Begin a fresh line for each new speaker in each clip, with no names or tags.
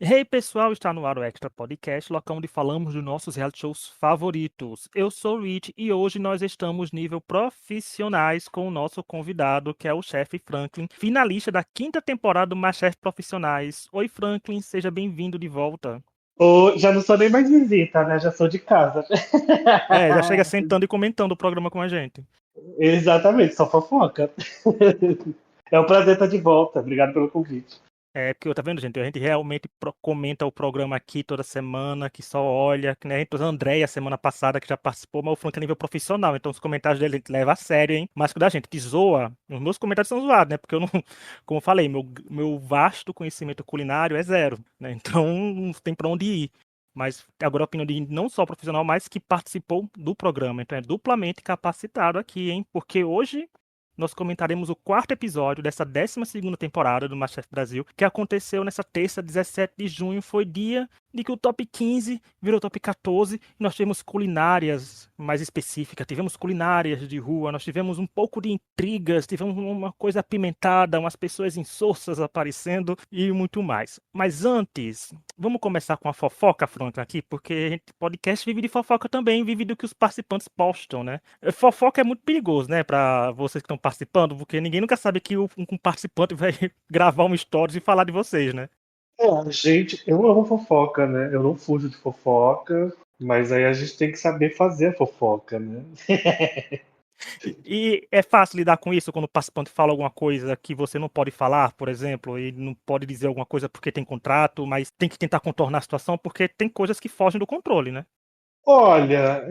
Hey pessoal, está no ar o Extra Podcast, local onde falamos dos nossos reality shows favoritos. Eu sou o Rich e hoje nós estamos nível profissionais com o nosso convidado, que é o chefe Franklin, finalista da 5ª temporada do MasterChef Profissionais. Oi Franklin, seja bem-vindo de volta.
Ô, já não sou nem mais visita, né? Já sou de casa.
Já chega sentando e comentando o programa com a gente.
Exatamente, só fofoca. É um prazer estar de volta. Obrigado pelo convite.
Porque, tá vendo, gente? A gente realmente comenta o programa aqui toda semana, que só olha, que, né? A gente trouxe a Andréia semana passada, que já participou, mas o Frank é nível profissional, então os comentários dele a gente leva a sério, hein? Mas quando a gente te zoa, os meus comentários são zoados, né? Porque eu não, como eu falei, meu vasto conhecimento culinário é zero, né? Então não tem pra onde ir. Mas agora a opinião de não só profissional, mas que participou do programa. Então é duplamente capacitado aqui, hein? Porque hoje nós comentaremos o 4º episódio dessa 12ª temporada do MasterChef Brasil, que aconteceu nessa terça, 17 de junho. Foi dia de que o top 15 virou top 14 e nós tivemos culinárias mais específicas, tivemos culinárias de rua, nós tivemos um pouco de intrigas, tivemos uma coisa apimentada, umas pessoas insossas aparecendo e muito mais. Mas antes, vamos começar com a fofoca, Franca, aqui, porque a gente, podcast vive de fofoca também, vive do que os participantes postam, né? Fofoca é muito perigoso, né, para vocês que estão participando, porque ninguém nunca sabe que um participante vai gravar um stories e falar de vocês, né?
Gente, eu amo fofoca, né? Eu não fujo de fofoca, mas aí a gente tem que saber fazer a fofoca, né?
E é fácil lidar com isso quando o participante fala alguma coisa que você não pode falar, por exemplo, e não pode dizer alguma coisa porque tem contrato, mas tem que tentar contornar a situação porque tem coisas que fogem do controle, né?
Olha,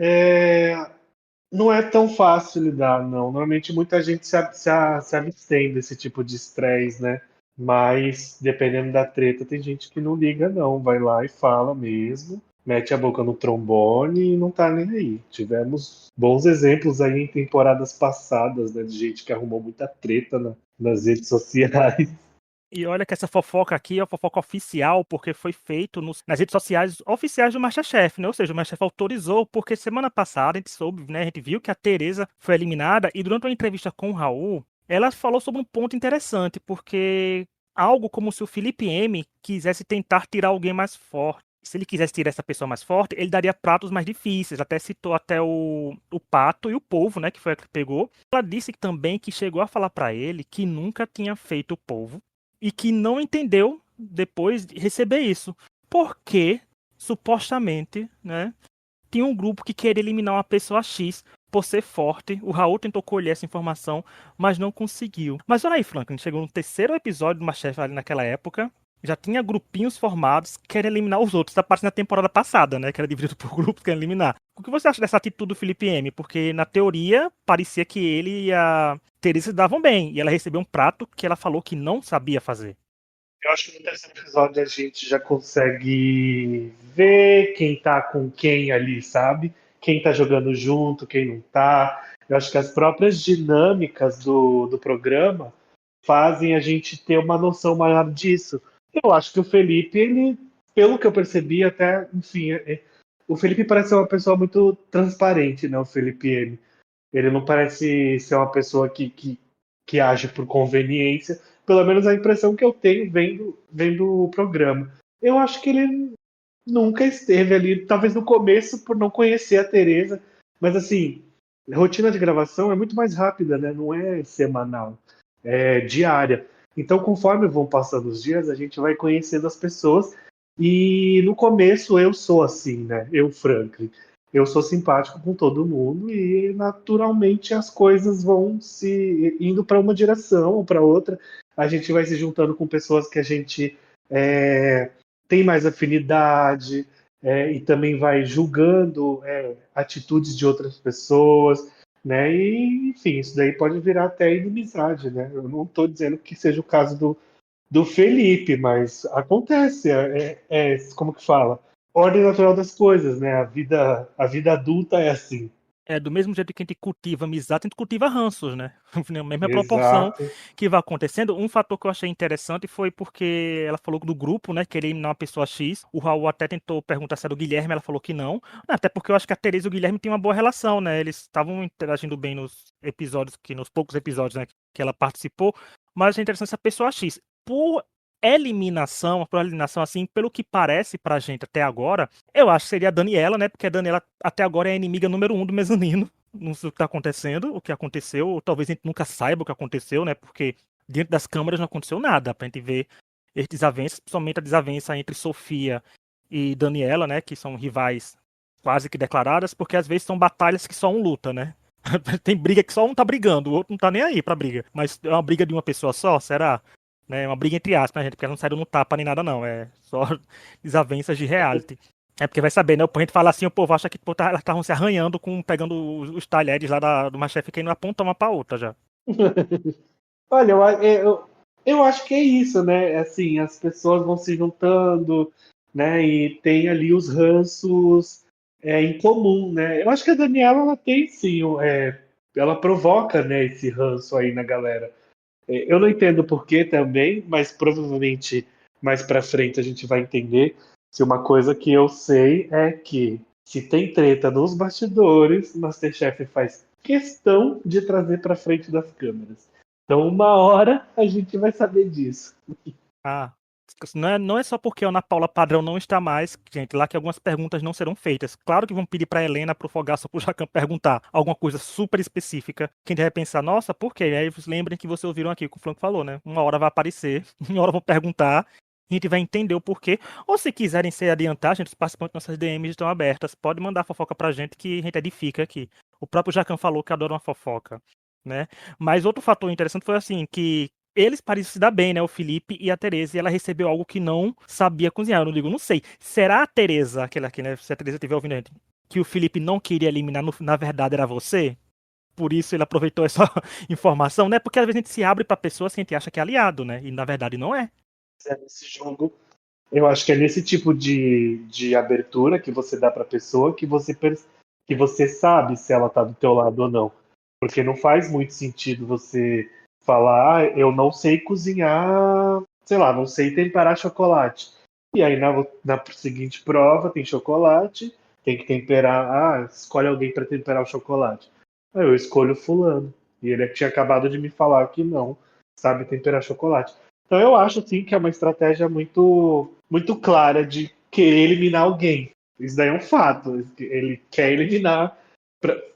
não é tão fácil lidar, não. Normalmente muita gente se abstém desse tipo de estresse, né? Mas dependendo da treta, tem gente que não liga, não. Vai lá e fala mesmo, mete a boca no trombone e não tá nem aí. Tivemos bons exemplos aí em temporadas passadas, né? De gente que arrumou muita treta nas redes sociais.
E olha que essa fofoca aqui é a fofoca oficial, porque foi feito nas redes sociais oficiais do MasterChef, né? Ou seja, o MasterChef autorizou, porque semana passada a gente soube, né? A gente viu que a Tereza foi eliminada e durante uma entrevista com o Raul, ela falou sobre um ponto interessante, porque algo como se o Felipe M quisesse tentar tirar alguém mais forte. Se ele quisesse tirar essa pessoa mais forte, ele daria pratos mais difíceis. Até citou até o Pato e o Polvo, né? Que foi a que pegou. Ela disse também que chegou a falar pra ele que nunca tinha feito o polvo e que não entendeu depois de receber isso. Porque, supostamente, né, tinha um grupo que queria eliminar uma pessoa X por ser forte. O Raul tentou colher essa informação, mas não conseguiu. Mas olha aí, Franklin, chegou no 3º episódio do MasterChef ali naquela época. Já tinha grupinhos formados que querem eliminar os outros. Tá parecendo na temporada passada, né? Que era dividido por grupos que querem eliminar. O que você acha dessa atitude do Felipe M? Porque, na teoria, parecia que ele e a Teresa se davam bem. E ela recebeu um prato que ela falou que não sabia fazer.
Eu acho que no terceiro episódio a gente já consegue ver quem tá com quem ali, sabe? Quem tá jogando junto, quem não tá. Eu acho que as próprias dinâmicas do programa fazem a gente ter uma noção maior disso. Eu acho que o Felipe, ele, pelo que eu percebi, até, enfim, o Felipe parece ser uma pessoa muito transparente, né? O Felipe M. Ele não parece ser uma pessoa que age por conveniência, pelo menos a impressão que eu tenho vendo o programa. Eu acho que ele nunca esteve ali, talvez no começo, por não conhecer a Tereza, mas assim, a rotina de gravação é muito mais rápida, né? Não é semanal, é diária. Então, conforme vão passando os dias, a gente vai conhecendo as pessoas. E no começo eu sou assim, né? Eu, Franklin. Eu sou simpático com todo mundo e naturalmente as coisas vão se indo para uma direção ou para outra. A gente vai se juntando com pessoas que a gente é, tem mais afinidade, e também vai julgando atitudes de outras pessoas, né? E, enfim, isso daí pode virar até inimizade, né? Eu não estou dizendo que seja o caso do Felipe, mas acontece, como que fala? Ordem natural das coisas, né? A vida adulta é assim.
É, do mesmo jeito que a gente cultiva amizade, a gente cultiva ranços, né? Na mesma proporção
Exato.
que vai acontecendo. Um fator que eu achei interessante foi porque ela falou do grupo, né? Querer eliminar uma pessoa X. O Raul até tentou perguntar se era o Guilherme, ela falou que não. Até porque eu acho que a Teresa e o Guilherme têm uma boa relação, né? Eles estavam interagindo bem nos episódios, nos poucos episódios, né, que ela participou. Mas é interessante essa pessoa X. Por eliminação, por eliminação, assim, pelo que parece pra gente até agora, eu acho que seria a Daniela, né? Porque a Daniela até agora é a inimiga número 1 do mezanino. Não sei o que tá acontecendo, o que aconteceu, ou talvez a gente nunca saiba o que aconteceu, né? Porque dentro das câmeras não aconteceu nada pra gente ver as desavenças, principalmente a desavença entre Sofia e Daniela, né? Que são rivais quase que declaradas, porque às vezes são batalhas que só um luta, né? Tem briga que só um tá brigando, o outro não tá nem aí pra briga. Mas é uma briga de uma pessoa só, será? Né? É uma briga entre aspas, né, gente? Porque elas não saíram no tapa nem nada, não. É só desavenças de reality. É porque vai saber, né? A gente fala assim, o povo acha que pô, elas estavam se arranhando, pegando os talheres lá do Masterchef, que não aponta uma pra outra já.
Olha, eu acho que é isso, né? Assim, as pessoas vão se juntando, né? E tem ali os ranços em comum, né? Eu acho que a Daniela, ela tem sim, ela provoca, né, esse ranço aí na galera. Eu não entendo por que também, mas provavelmente mais pra frente a gente vai entender. Se uma coisa que eu sei é que se tem treta nos bastidores, o MasterChef faz questão de trazer pra frente das câmeras. Então, uma hora a gente vai saber disso.
Ah, não é só porque a Ana Paula Padrão não está mais, gente, lá que algumas perguntas não serão feitas. Claro que vão pedir pra Helena, pro Fogaça, pro Jacan perguntar alguma coisa super específica. Quem deve pensar, nossa, por quê? Aí vocês lembrem que vocês ouviram aqui o que o Franco falou, né? Uma hora vai aparecer, uma hora vão perguntar, a gente vai entender o porquê. Ou se quiserem se adiantar, gente, os participantes das nossas DMs estão abertas. Pode mandar fofoca pra gente que a gente edifica aqui. O próprio Jacan falou que adora uma fofoca, né? Mas outro fator interessante foi assim, que eles pareciam se dar bem, né? O Felipe e a Tereza, e ela recebeu algo que não sabia cozinhar. Eu não digo, não sei. Será a Tereza, aquela aqui, né? Se a Tereza estiver ouvindo a gente, que o Felipe não queria eliminar, na verdade era você? Por isso ele aproveitou essa informação, né? Porque às vezes a gente se abre pra pessoas que a gente acha que é aliado, né? E na verdade não é.
Nesse jogo, eu acho que é nesse tipo de abertura que você dá pra pessoa que você sabe se ela tá do teu lado ou não. Porque não faz muito sentido você falar, ah, eu não sei cozinhar, sei lá, não sei temperar chocolate. E aí na seguinte prova tem chocolate, tem que temperar, ah, escolhe alguém para temperar o chocolate. Aí eu escolho fulano. E ele tinha acabado de me falar que não sabe temperar chocolate. Então eu acho sim que é uma estratégia muito clara de querer eliminar alguém. Isso daí é um fato. Ele quer eliminar.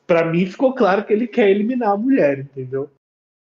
Pra mim ficou claro que ele quer eliminar a mulher, entendeu?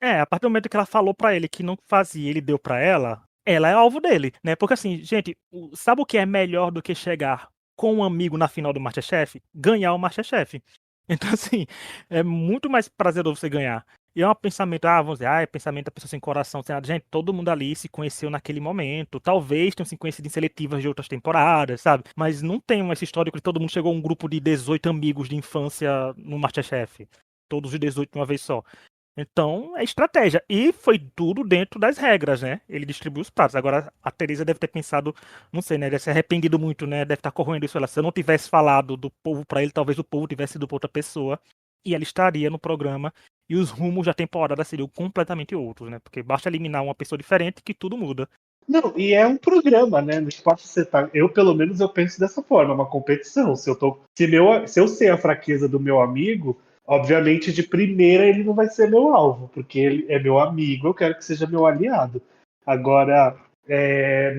É, a partir do momento que ela falou pra ele que não fazia, ele deu pra ela é alvo dele, né? Porque assim, gente, sabe o que é melhor do que chegar com um amigo na final do MasterChef? Ganhar o MasterChef. Então, assim, é muito mais prazeroso você ganhar. E é um pensamento, vamos dizer, é pensamento da pessoa sem coração, sem nada. Gente, todo mundo ali se conheceu naquele momento. Talvez tenham se conhecido em seletivas de outras temporadas, sabe? Mas não tem esse histórico de todo mundo chegou a um grupo de 18 amigos de infância no MasterChef. Todos os 18 de uma vez só. Então, é estratégia. E foi tudo dentro das regras, né? Ele distribuiu os pratos. Agora, a Teresa deve ter pensado, não sei, né? Deve ser arrependido muito, né? Deve estar corroendo isso. Se eu não tivesse falado do povo pra ele, talvez o povo tivesse ido pra outra pessoa. E ela estaria no programa. E os rumos da temporada seriam completamente outros, né? Porque basta eliminar uma pessoa diferente que tudo muda.
Não, e é um programa, né? Não importa se você tá. Eu, pelo menos, eu penso dessa forma, é uma competição. Se eu sei a fraqueza do meu amigo, obviamente de primeira ele não vai ser meu alvo, porque ele é meu amigo, eu quero que seja meu aliado. Agora,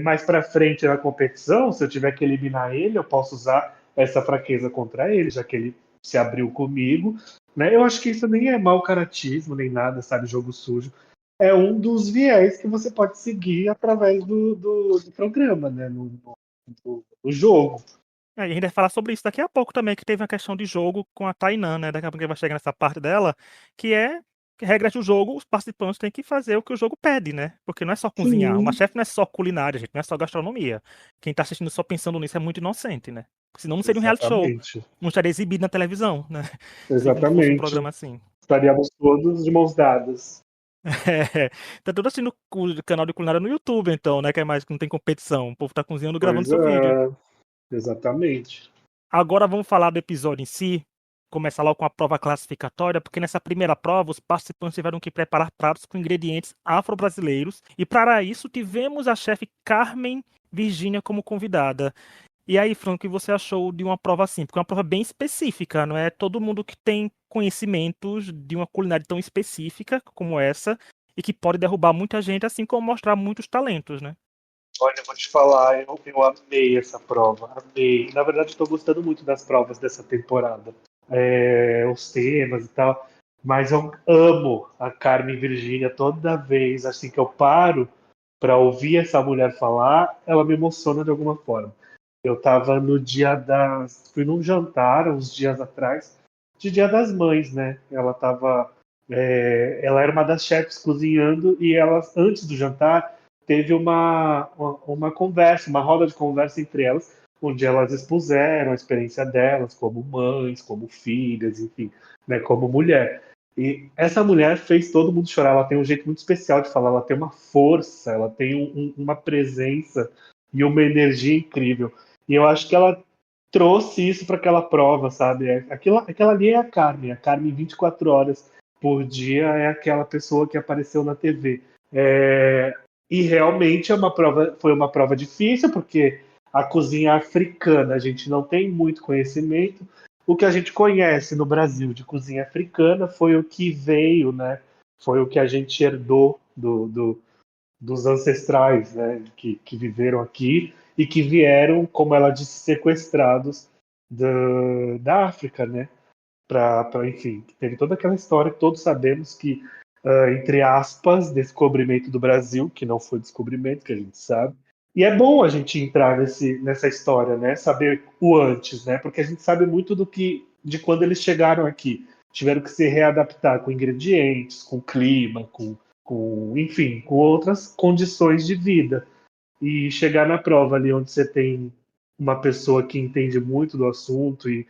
mais pra frente na competição, se eu tiver que eliminar ele, eu posso usar essa fraqueza contra ele, já que ele se abriu comigo. Né? Eu acho que isso nem é mau caratismo, nem nada, sabe? Jogo sujo é um dos viés que você pode seguir através do programa, né? No jogo.
E a gente vai falar sobre isso daqui a pouco também, que teve uma questão de jogo com a Tainan, né? Daqui a pouco a gente vai chegar nessa parte dela, que é que regras do jogo, os participantes têm que fazer o que o jogo pede, né? Porque não é só cozinhar. O
Sim,
MasterChef não é só culinária, gente, não é só gastronomia. Quem tá assistindo só pensando nisso é muito inocente, né? Porque senão não seria um reality show.
exatamente.
Não estaria exibido na televisão, né? Se não fosse um
Exatamente.
programa assim.
Estaríamos todos de mãos dadas.
É, tá tudo assistindo o canal de culinária no YouTube, então, né? Que é mais que não tem competição. O povo tá cozinhando, gravando
Pois
seu vídeo.
é, exatamente.
Agora vamos falar do episódio em si. Começar logo com a prova classificatória, porque nessa primeira prova os participantes tiveram que preparar pratos com ingredientes afro-brasileiros. E para isso tivemos a chefe Carmen Virgínia como convidada. E aí, Franco, o que você achou de uma prova assim? Porque é uma prova bem específica, não é todo mundo que tem conhecimentos de uma culinária tão específica como essa e que pode derrubar muita gente, assim como mostrar muitos talentos, né?
Olha, eu vou te falar, eu amei essa prova, amei. Na verdade, estou gostando muito das provas dessa temporada. Os temas e tal. Mas eu amo a Carmen Virgínia toda vez, assim que eu paro para ouvir essa mulher falar, ela me emociona de alguma forma. Eu estava no dia das. Fui num jantar, uns dias atrás, de Dia das Mães, né? Ela era uma das chefes cozinhando e ela, antes do jantar, teve uma conversa, uma roda de conversa entre elas, onde elas expuseram a experiência delas como mães, como filhas, enfim, né, como mulher. E essa mulher fez todo mundo chorar. Ela tem um jeito muito especial de falar, ela tem uma força, ela tem uma presença e uma energia incrível. E eu acho que ela trouxe isso para aquela prova, sabe? Aquela ali é a Carmen 24 horas por dia é aquela pessoa que apareceu na TV. É, e realmente foi uma prova difícil, porque a cozinha africana a gente não tem muito conhecimento. O que a gente conhece no Brasil de cozinha africana foi o que veio, né? Foi o que a gente herdou dos ancestrais, né? Que viveram aqui e que vieram, como ela disse, sequestrados da África, né? Enfim, teve toda aquela história que todos sabemos que, entre aspas, descobrimento do Brasil, que não foi descobrimento, que a gente sabe. E é bom a gente entrar nessa história, né? Saber o antes, né? Porque a gente sabe muito de quando eles chegaram aqui. Tiveram que se readaptar com ingredientes, com clima, enfim, com outras condições de vida. E chegar na prova ali onde você tem uma pessoa que entende muito do assunto e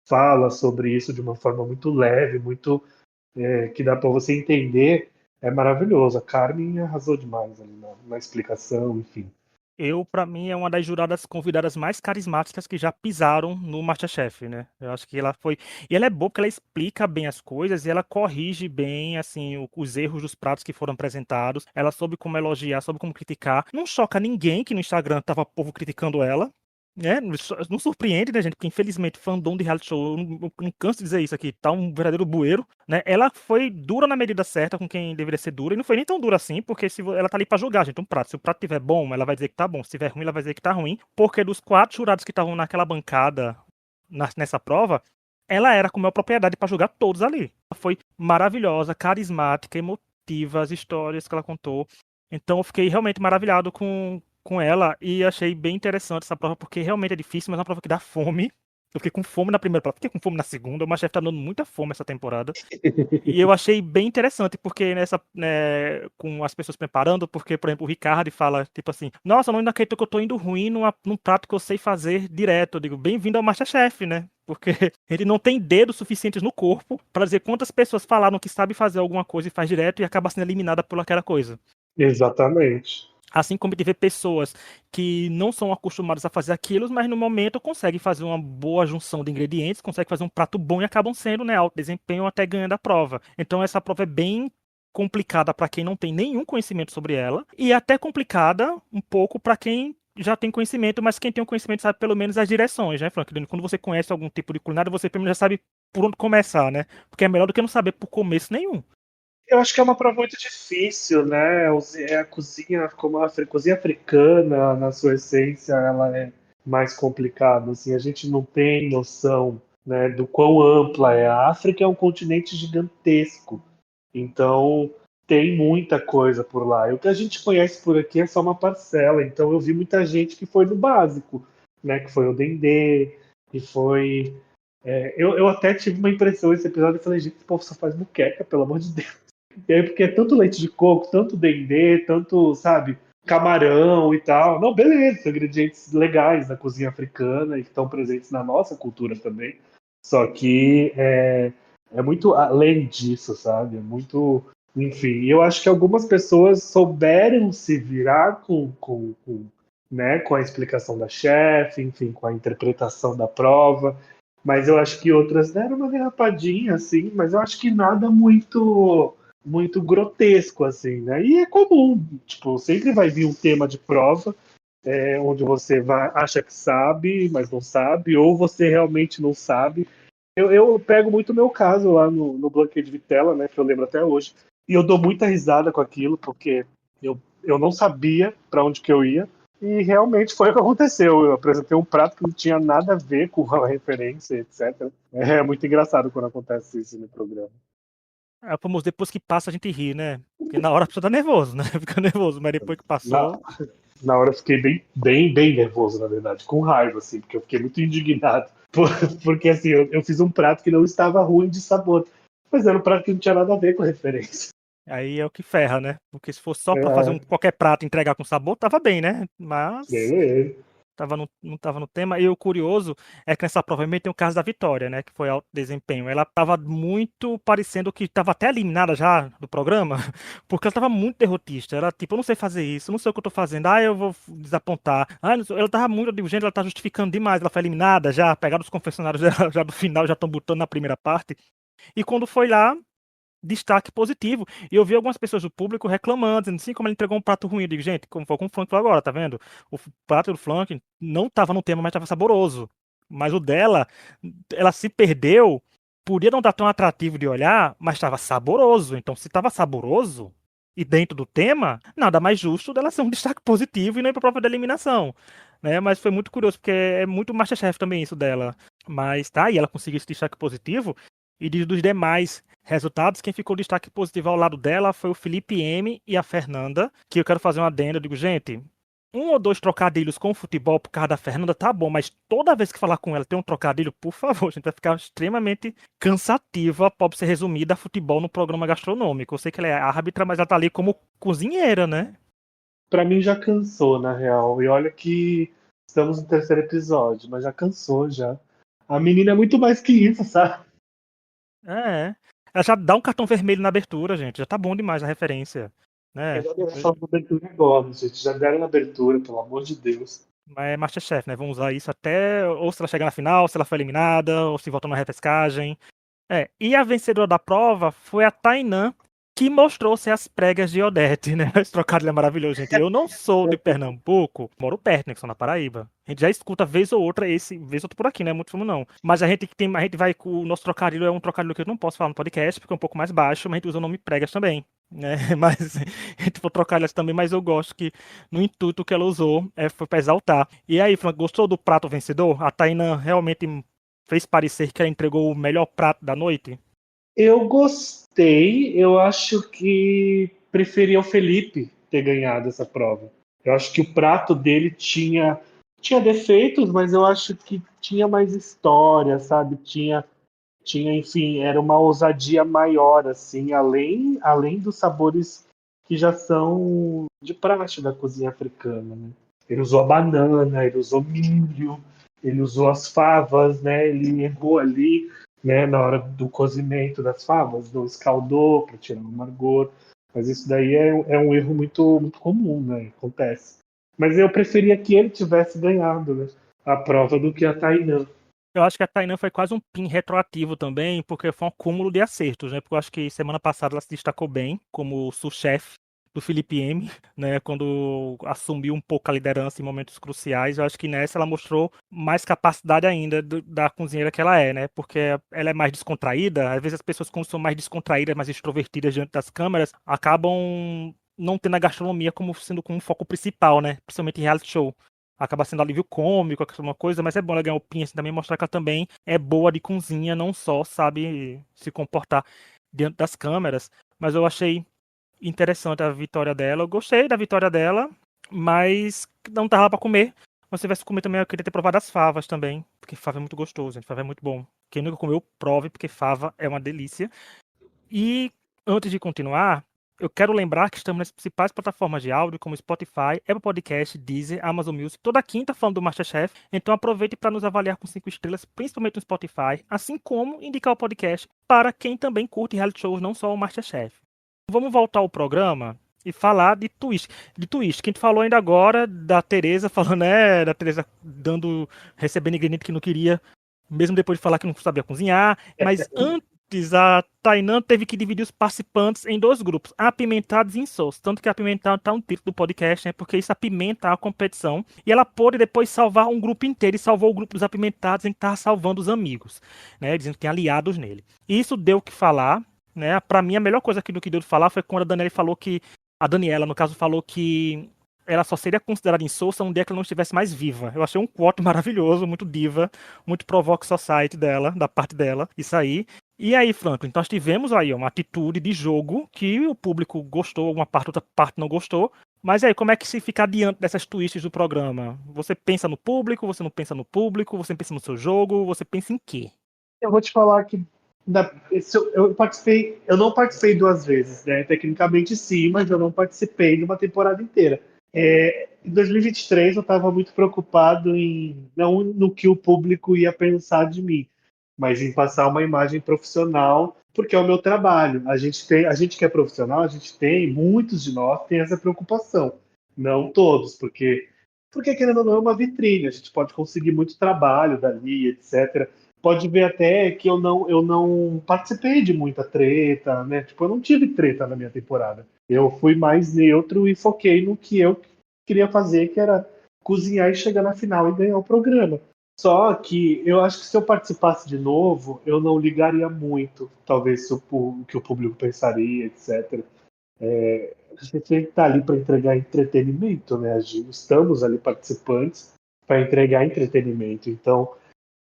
fala sobre isso de uma forma muito leve, muito que dá para você entender, é maravilhoso. A Carmen arrasou demais ali na explicação, enfim.
Pra mim, é uma das juradas convidadas mais carismáticas que já pisaram no MasterChef, né? Eu acho que ela foi. E ela é boa porque ela explica bem as coisas e ela corrige bem, assim, os erros dos pratos que foram apresentados. Ela soube como elogiar, soube como criticar. Não choca ninguém que no Instagram tava povo criticando ela. É, não surpreende, né, gente? Porque infelizmente, fandom de reality show, eu não canso de dizer isso aqui, tá um verdadeiro bueiro, né? Ela foi dura na medida certa com quem deveria ser dura, e não foi nem tão dura assim, porque ela tá ali pra julgar, gente, um prato. Se o prato tiver bom, ela vai dizer que tá bom. Se tiver ruim, ela vai dizer que tá ruim. Porque dos 4 jurados que estavam naquela bancada, nessa prova, ela era com maior propriedade pra julgar todos ali. Ela foi maravilhosa, carismática, emotiva, as histórias que ela contou. Então eu fiquei realmente maravilhado com ela e achei bem interessante essa prova, porque realmente é difícil, mas é uma prova que dá fome. Eu fiquei com fome na primeira prova, fiquei com fome na segunda, o MasterChef tá dando muita fome essa temporada. E eu achei bem interessante, porque né, com as pessoas preparando, porque, por exemplo, o Ricardo fala, tipo assim, nossa, não acredito que eu tô indo ruim num prato que eu sei fazer direto. Eu digo, bem-vindo ao MasterChef, né? Porque ele não tem dedos suficientes no corpo para dizer quantas pessoas falaram que sabe fazer alguma coisa e faz direto e acaba sendo eliminada por aquela coisa.
Exatamente.
Assim como tiver pessoas que não são acostumadas a fazer aquilo, mas no momento conseguem fazer uma boa junção de ingredientes, conseguem fazer um prato bom e acabam sendo, né, alto desempenho até ganhando a prova. Então essa prova é bem complicada para quem não tem nenhum conhecimento sobre ela e até complicada um pouco para quem já tem conhecimento, mas quem tem um conhecimento sabe pelo menos as direções, né, Franklin? Quando você conhece algum tipo de culinária, você pelo menos já sabe por onde começar, né? Porque é melhor do que não saber por começo nenhum.
Eu acho que é uma prova muito difícil, né? A cozinha, como cozinha africana, na sua essência, ela é mais complicada. Assim, a gente não tem noção, né, do quão ampla é. A África é um continente gigantesco, então tem muita coisa por lá. E o que a gente conhece por aqui é só uma parcela. Então eu vi muita gente que foi no básico, né? Que foi o dendê, que foi. Eu até tive uma impressão nesse episódio. Eu falei, gente, esse povo só faz muqueca, pelo amor de Deus. E aí, porque é tanto leite de coco, tanto dendê, tanto, sabe, camarão e tal. Não, beleza, são ingredientes legais da cozinha africana e que estão presentes na nossa cultura também. Só que é muito além disso, sabe? É muito. Enfim, eu acho que algumas pessoas souberam se virar né, com a explicação da chefe, enfim, com a interpretação da prova. Mas eu acho que outras deram uma derrapadinha, assim, mas eu acho que nada muito grotesco, assim, né? E é comum, tipo, sempre vai vir um tema de prova onde você acha que sabe, mas não sabe, ou você realmente não sabe. Eu pego muito o meu caso lá no Bloqueio de Vitela, né? Que eu lembro até hoje. E eu dou muita risada com aquilo, porque eu não sabia para onde que eu ia. E realmente foi o que aconteceu. Eu apresentei um prato que não tinha nada a ver com a referência, etc. É muito engraçado quando acontece isso no programa.
É o famoso, depois que passa a gente ri, né? Porque na hora a pessoa tá nervoso, né? Fica nervoso, mas depois que
Na,
passou.
na hora eu fiquei bem nervoso, na verdade, com raiva, assim, porque eu fiquei muito indignado. Porque assim, eu fiz um prato que não estava ruim de sabor, mas era um prato que não tinha nada a ver com a referência.
Aí é o que ferra, né? Porque se fosse só pra fazer
É,
qualquer prato e entregar com sabor, tava bem, né? Mas
beleza.
não tava no tema. E o curioso é que nessa prova também tem o caso da Vitória, né? Que foi alto desempenho. Ela tava muito parecendo que tava até eliminada já do programa, porque ela tava muito derrotista. Ela, tipo, eu não sei fazer isso, eu não sei o que eu tô fazendo, eu vou desapontar. Não sei. Ela tava muito, eu digo, gente, ela tá justificando demais. Ela foi eliminada já, pegaram os confessionários dela já do final, já estão botando na primeira parte. E quando foi lá, destaque positivo. E eu vi algumas pessoas do público reclamando, dizendo assim, como ele entregou um prato ruim. Eu digo, gente, como foi com o Frank falou agora, tá vendo? Prato do Frank não tava no tema, mas tava saboroso. Mas o dela, ela se perdeu, podia não estar tão atrativo de olhar, mas estava saboroso. Então, se estava saboroso e dentro do tema, nada mais justo dela ser um destaque positivo e não ir para a prova da eliminação. Né? Mas foi muito curioso, porque é muito MasterChef também isso dela. Mas tá, e ela conseguiu esse destaque positivo. E dos demais resultados, quem ficou destaque positivo ao lado dela foi o Felipe M e a Fernanda, que eu quero fazer uma adenda. Eu digo, gente, um ou dois trocadilhos com o futebol por causa da Fernanda tá bom, mas toda vez que falar com ela tem um trocadilho, por favor, a gente vai ficar extremamente cansativa pra ser resumida a futebol no programa gastronômico. Eu sei que ela é árbitra, mas ela tá ali como cozinheira, né?
Pra mim já cansou, na real. E olha que estamos no terceiro episódio, mas já cansou já. A menina é muito mais que isso, sabe?
É. Ela já dá um cartão vermelho na abertura, gente. Já tá bom demais a referência,
Eu
né?
já dei essa abertura agora, gente. Já deram na abertura, pelo amor de Deus.
Mas é Masterchef, né? Vamos usar isso até ou se ela chegar na final, se ela foi eliminada, ou se voltou na repescagem. E a vencedora da prova foi a Tainã, que mostrou ser as pregas de Odete, né? Esse trocadilho é maravilhoso, gente. Eu não sou de Pernambuco, moro perto, né? Que sou na Paraíba. A gente já escuta vez ou outra vez ou outra por aqui, né? Muito fumo não. Mas a gente vai com o nosso trocadilho, é um trocadilho que eu não posso falar no podcast, porque é um pouco mais baixo, mas a gente usa o nome pregas também. Né? Mas a gente for trocar elas também, mas eu gosto que no intuito que ela usou foi pra exaltar. E aí, Frank, gostou do prato vencedor? A Tainã realmente fez parecer que ela entregou o melhor prato da noite?
Eu gostei, eu acho que preferia o Felipe ter ganhado essa prova. Eu acho que o prato dele tinha defeitos, mas eu acho que tinha mais história, sabe? Enfim, era uma ousadia maior, assim, além dos sabores que já são de praxe da cozinha africana, né? Ele usou a banana, ele usou milho, ele usou as favas, né? Ele errou ali, né? Na hora do cozimento das favas, não escaldou para tirar o amargor. Mas isso daí é um erro muito comum, né? Acontece. Mas eu preferia que ele tivesse ganhado, né? A prova do que a Tainã.
Eu acho que a Tainã foi quase um pin retroativo também, porque foi um acúmulo de acertos, né? Porque eu acho que semana passada ela se destacou bem como sous-chefe do Felipe M, né? Quando assumiu um pouco a liderança em momentos cruciais. Eu acho que nessa ela mostrou mais capacidade ainda da cozinheira que ela é, né? Porque ela é mais descontraída. Às vezes as pessoas, quando são mais descontraídas, mais extrovertidas diante das câmeras, acabam não tendo a gastronomia como sendo como um foco principal, né? Principalmente em reality show acaba sendo alívio cômico, alguma coisa, mas é bom ela ganhar o PIN assim, também mostrar que ela também é boa de cozinha, não só sabe se comportar diante das câmeras. Mas eu achei interessante a vitória dela. Eu gostei da vitória dela, mas não tava lá pra comer. Mas se tivesse comer também, eu queria ter provado as favas também, porque fava é muito gostoso, gente. Fava é muito bom. Quem nunca comeu, prove, porque fava é uma delícia. E antes de continuar, eu quero lembrar que estamos nas principais plataformas de áudio, como Spotify, Apple Podcast, Deezer, Amazon Music, toda quinta falando do MasterChef. Então aproveite para nos avaliar com 5 estrelas, principalmente no Spotify, assim como indicar o podcast para quem também curte reality shows, não só o MasterChef. Vamos voltar ao programa e falar de twist. De twist, que a gente falou ainda agora da Tereza falando, né, da Tereza recebendo ingrediente que não queria, mesmo depois de falar que não sabia cozinhar, mas antes a Tainan teve que dividir os participantes em dois grupos, apimentados e insosso. Tanto que apimentado tá um título do podcast, né? Porque isso apimenta a competição. E ela pôde depois salvar um grupo inteiro e salvou o grupo dos apimentados em que tava salvando os amigos, né? Dizendo que tem aliados nele. E isso deu o que falar, né? Pra mim, a melhor coisa que deu de falar foi quando a Daniela falou que. A Daniela, no caso, falou que ela só seria considerada insossa um dia que ela não estivesse mais viva. Eu achei um quote maravilhoso, muito diva, muito Provoke Society dela, da parte dela, isso aí. E aí, Franklin, então nós tivemos aí uma atitude de jogo que o público gostou, uma parte, outra parte não gostou. Mas aí, como é que se fica diante dessas twists do programa? Você pensa no público, você não pensa no público, você pensa no seu jogo, você pensa em quê?
Eu vou te falar que eu não participei 2 vezes, né? Tecnicamente sim, mas eu não participei de uma temporada inteira. Em 2023 eu estava muito preocupado em não no que o público ia pensar de mim, mas em passar uma imagem profissional, porque é o meu trabalho. A gente que é profissional, muitos de nós têm essa preocupação, não todos, porque querendo ou não é uma vitrine, a gente pode conseguir muito trabalho dali, etc. Pode ver até que eu não participei de muita treta, né? Tipo, eu não tive treta na minha temporada. Eu fui mais neutro e foquei no que eu queria fazer, que era cozinhar e chegar na final e ganhar o programa. Só que eu acho que se eu participasse de novo, eu não ligaria muito, talvez, o que o público pensaria, etc. A gente tem que estar ali para entregar entretenimento, né? Estamos ali participantes para entregar entretenimento. Então,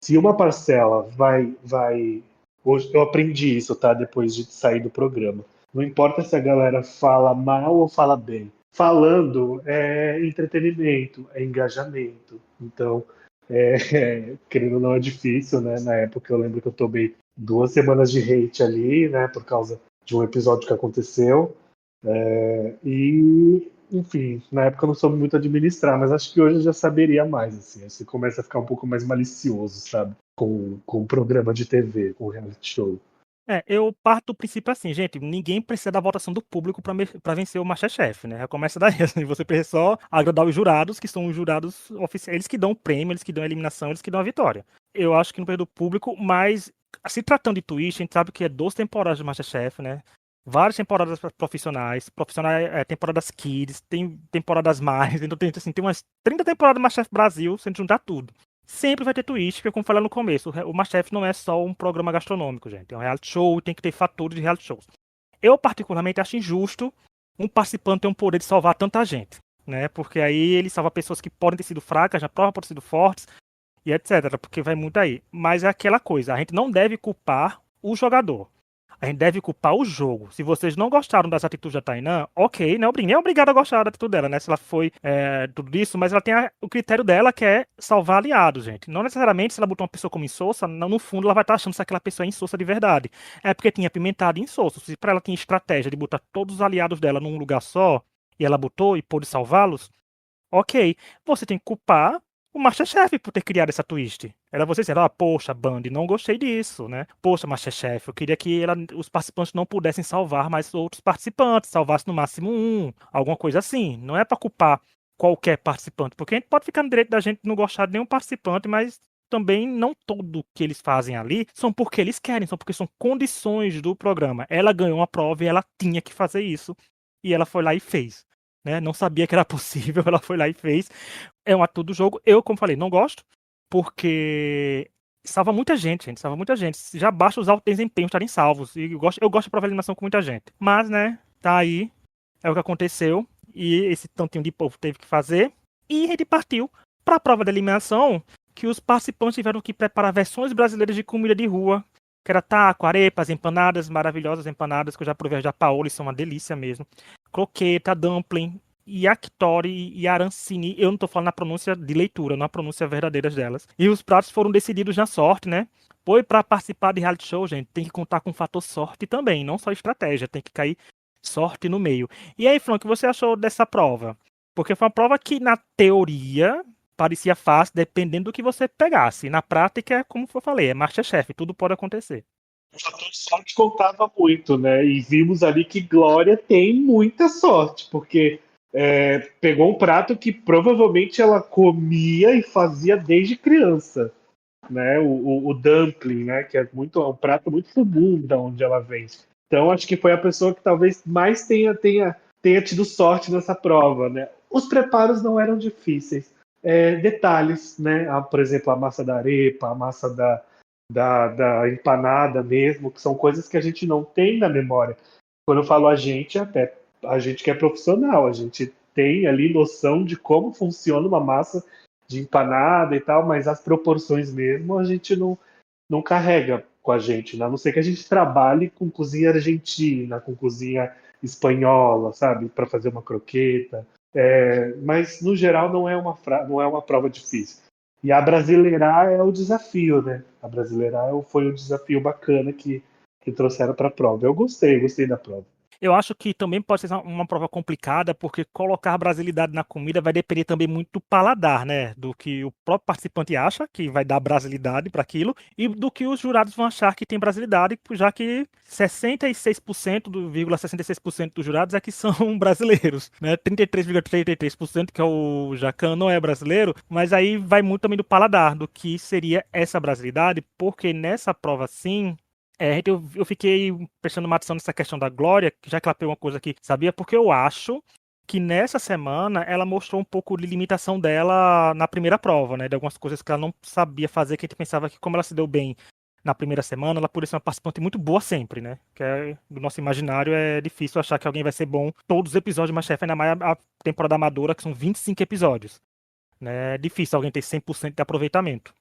se uma parcela vai. Hoje eu aprendi isso, tá? Depois de sair do programa. Não importa se a galera fala mal ou fala bem. Falando é entretenimento, é engajamento. Então, querendo ou não, é difícil, né? Na época eu lembro que eu tomei 2 semanas de hate ali, né? Por causa de um episódio que aconteceu. Enfim, na época eu não soube muito administrar, mas acho que hoje eu já saberia mais, assim. Você começa a ficar um pouco mais malicioso, sabe? Com programa de TV, com reality show.
Eu parto do princípio assim, gente, ninguém precisa da votação do público pra vencer o MasterChef, né? Já começa daí, assim, você precisa só agradar os jurados, que são os jurados oficiais, eles que dão o prêmio, eles que dão a eliminação, eles que dão a vitória. Eu acho que não perde do público, mas se tratando de Twitch, a gente sabe que é 12 temporadas de MasterChef, né? Várias temporadas profissionais, temporadas Kids, tem temporadas mais, então tem, assim, tem umas 30 temporadas de MasterChef Brasil, se a gente juntar tudo. Sempre vai ter twist, porque como eu falei no começo, o MasterChef não é só um programa gastronômico, gente. É um reality show, tem que ter fatores de reality shows. Eu, particularmente, acho injusto um participante ter um poder de salvar tanta gente, né? Porque aí ele salva pessoas que podem ter sido fracas na prova, podem ter sido fortes, e etc. Porque vai muito aí. Mas é aquela coisa, a gente não deve culpar o jogador. A gente deve culpar o jogo. Se vocês não gostaram das atitudes da Tainã, ok, não é obrigado a gostar da atitude dela, né? Se ela foi tudo isso, mas ela tem o critério dela que é salvar aliados, gente. Não necessariamente se ela botou uma pessoa como insossa, no fundo ela vai estar achando se aquela pessoa é insossa de verdade. É porque tinha pimentado e insosso. Se pra ela tinha estratégia de botar todos os aliados dela num lugar só, e ela botou e pôde salvá-los, ok, você tem que culpar o Masterchef por ter criado essa twist. Era você dizer, poxa, Band, não gostei disso, né? Poxa, Masterchef, eu queria que os participantes não pudessem salvar mais outros participantes, salvasse no máximo um, alguma coisa assim. Não é pra culpar qualquer participante, porque a gente pode ficar no direito da gente não gostar de nenhum participante, mas também não tudo que eles fazem ali são porque eles querem, são porque são condições do programa. Ela ganhou uma prova e ela tinha que fazer isso, e ela foi lá e fez. Né? Não sabia que era possível, ela foi lá e fez. É um ato do jogo. Eu, como falei, não gosto, porque salva muita gente, salva muita gente. Já basta os altos desempenhos estarem salvos. E eu gosto de prova de eliminação com muita gente. Mas, né, tá aí, é o que aconteceu. E esse tantinho de povo teve que fazer. E ele partiu para a prova de eliminação, que os participantes tiveram que preparar versões brasileiras de comida de rua. Que era taco, arepas, empanadas, maravilhosas empanadas, que eu já provei as da Paola e são uma delícia mesmo. Croqueta, dumpling, yakitori e arancini. Eu não tô falando na pronúncia de leitura, na pronúncia verdadeira delas. E os pratos foram decididos na sorte, né? Foi para participar de reality show, gente, tem que contar com o fator sorte também, não só estratégia, tem que cair sorte no meio. E aí, Flan, o que você achou dessa prova? Porque foi uma prova que, na teoria, parecia fácil, dependendo do que você pegasse. Na prática, como eu falei, é MasterChef, tudo pode acontecer.
O fator sorte contava muito, né? E vimos ali que Glória tem muita sorte, porque pegou um prato que provavelmente ela comia e fazia desde criança, né? O dumpling, né? Que é um prato muito comum da onde ela vem. Então acho que foi a pessoa que talvez mais tenha tido sorte nessa prova, né? Os preparos não eram difíceis. Detalhes, né? Por exemplo, a massa da arepa, a massa da empanada mesmo, que são coisas que a gente não tem na memória. Quando eu falo a gente, até a gente que é profissional, a gente tem ali noção de como funciona uma massa de empanada e tal, mas as proporções mesmo a gente não carrega com a gente, né? A não ser que a gente trabalhe com cozinha argentina, com cozinha espanhola, sabe? Para fazer uma croqueta. Mas, no geral, não é uma prova difícil. E a brasileirar é o desafio, né? A brasileirar foi um desafio bacana que trouxeram para a prova. Eu gostei da prova.
Eu acho que também pode ser uma prova complicada, porque colocar brasilidade na comida vai depender também muito do paladar, né? Do que o próprio participante acha que vai dar brasilidade para aquilo e do que os jurados vão achar que tem brasilidade, já que 66% dos jurados é que são brasileiros, né? 33,33% que é o Jacan não é brasileiro, mas aí vai muito também do paladar, do que seria essa brasilidade, porque nessa prova sim. Eu fiquei prestando uma atenção nessa questão da Glória, já que ela pegou uma coisa que sabia, porque eu acho que nessa semana ela mostrou um pouco de limitação dela na primeira prova, né? De algumas coisas que ela não sabia fazer, que a gente pensava que como ela se deu bem na primeira semana, ela poderia ser uma participante muito boa sempre, né? Do nosso imaginário é difícil achar que alguém vai ser bom todos os episódios de MasterChef, ainda mais a temporada amadora, que são 25 episódios, né? É difícil alguém ter 100% de aproveitamento.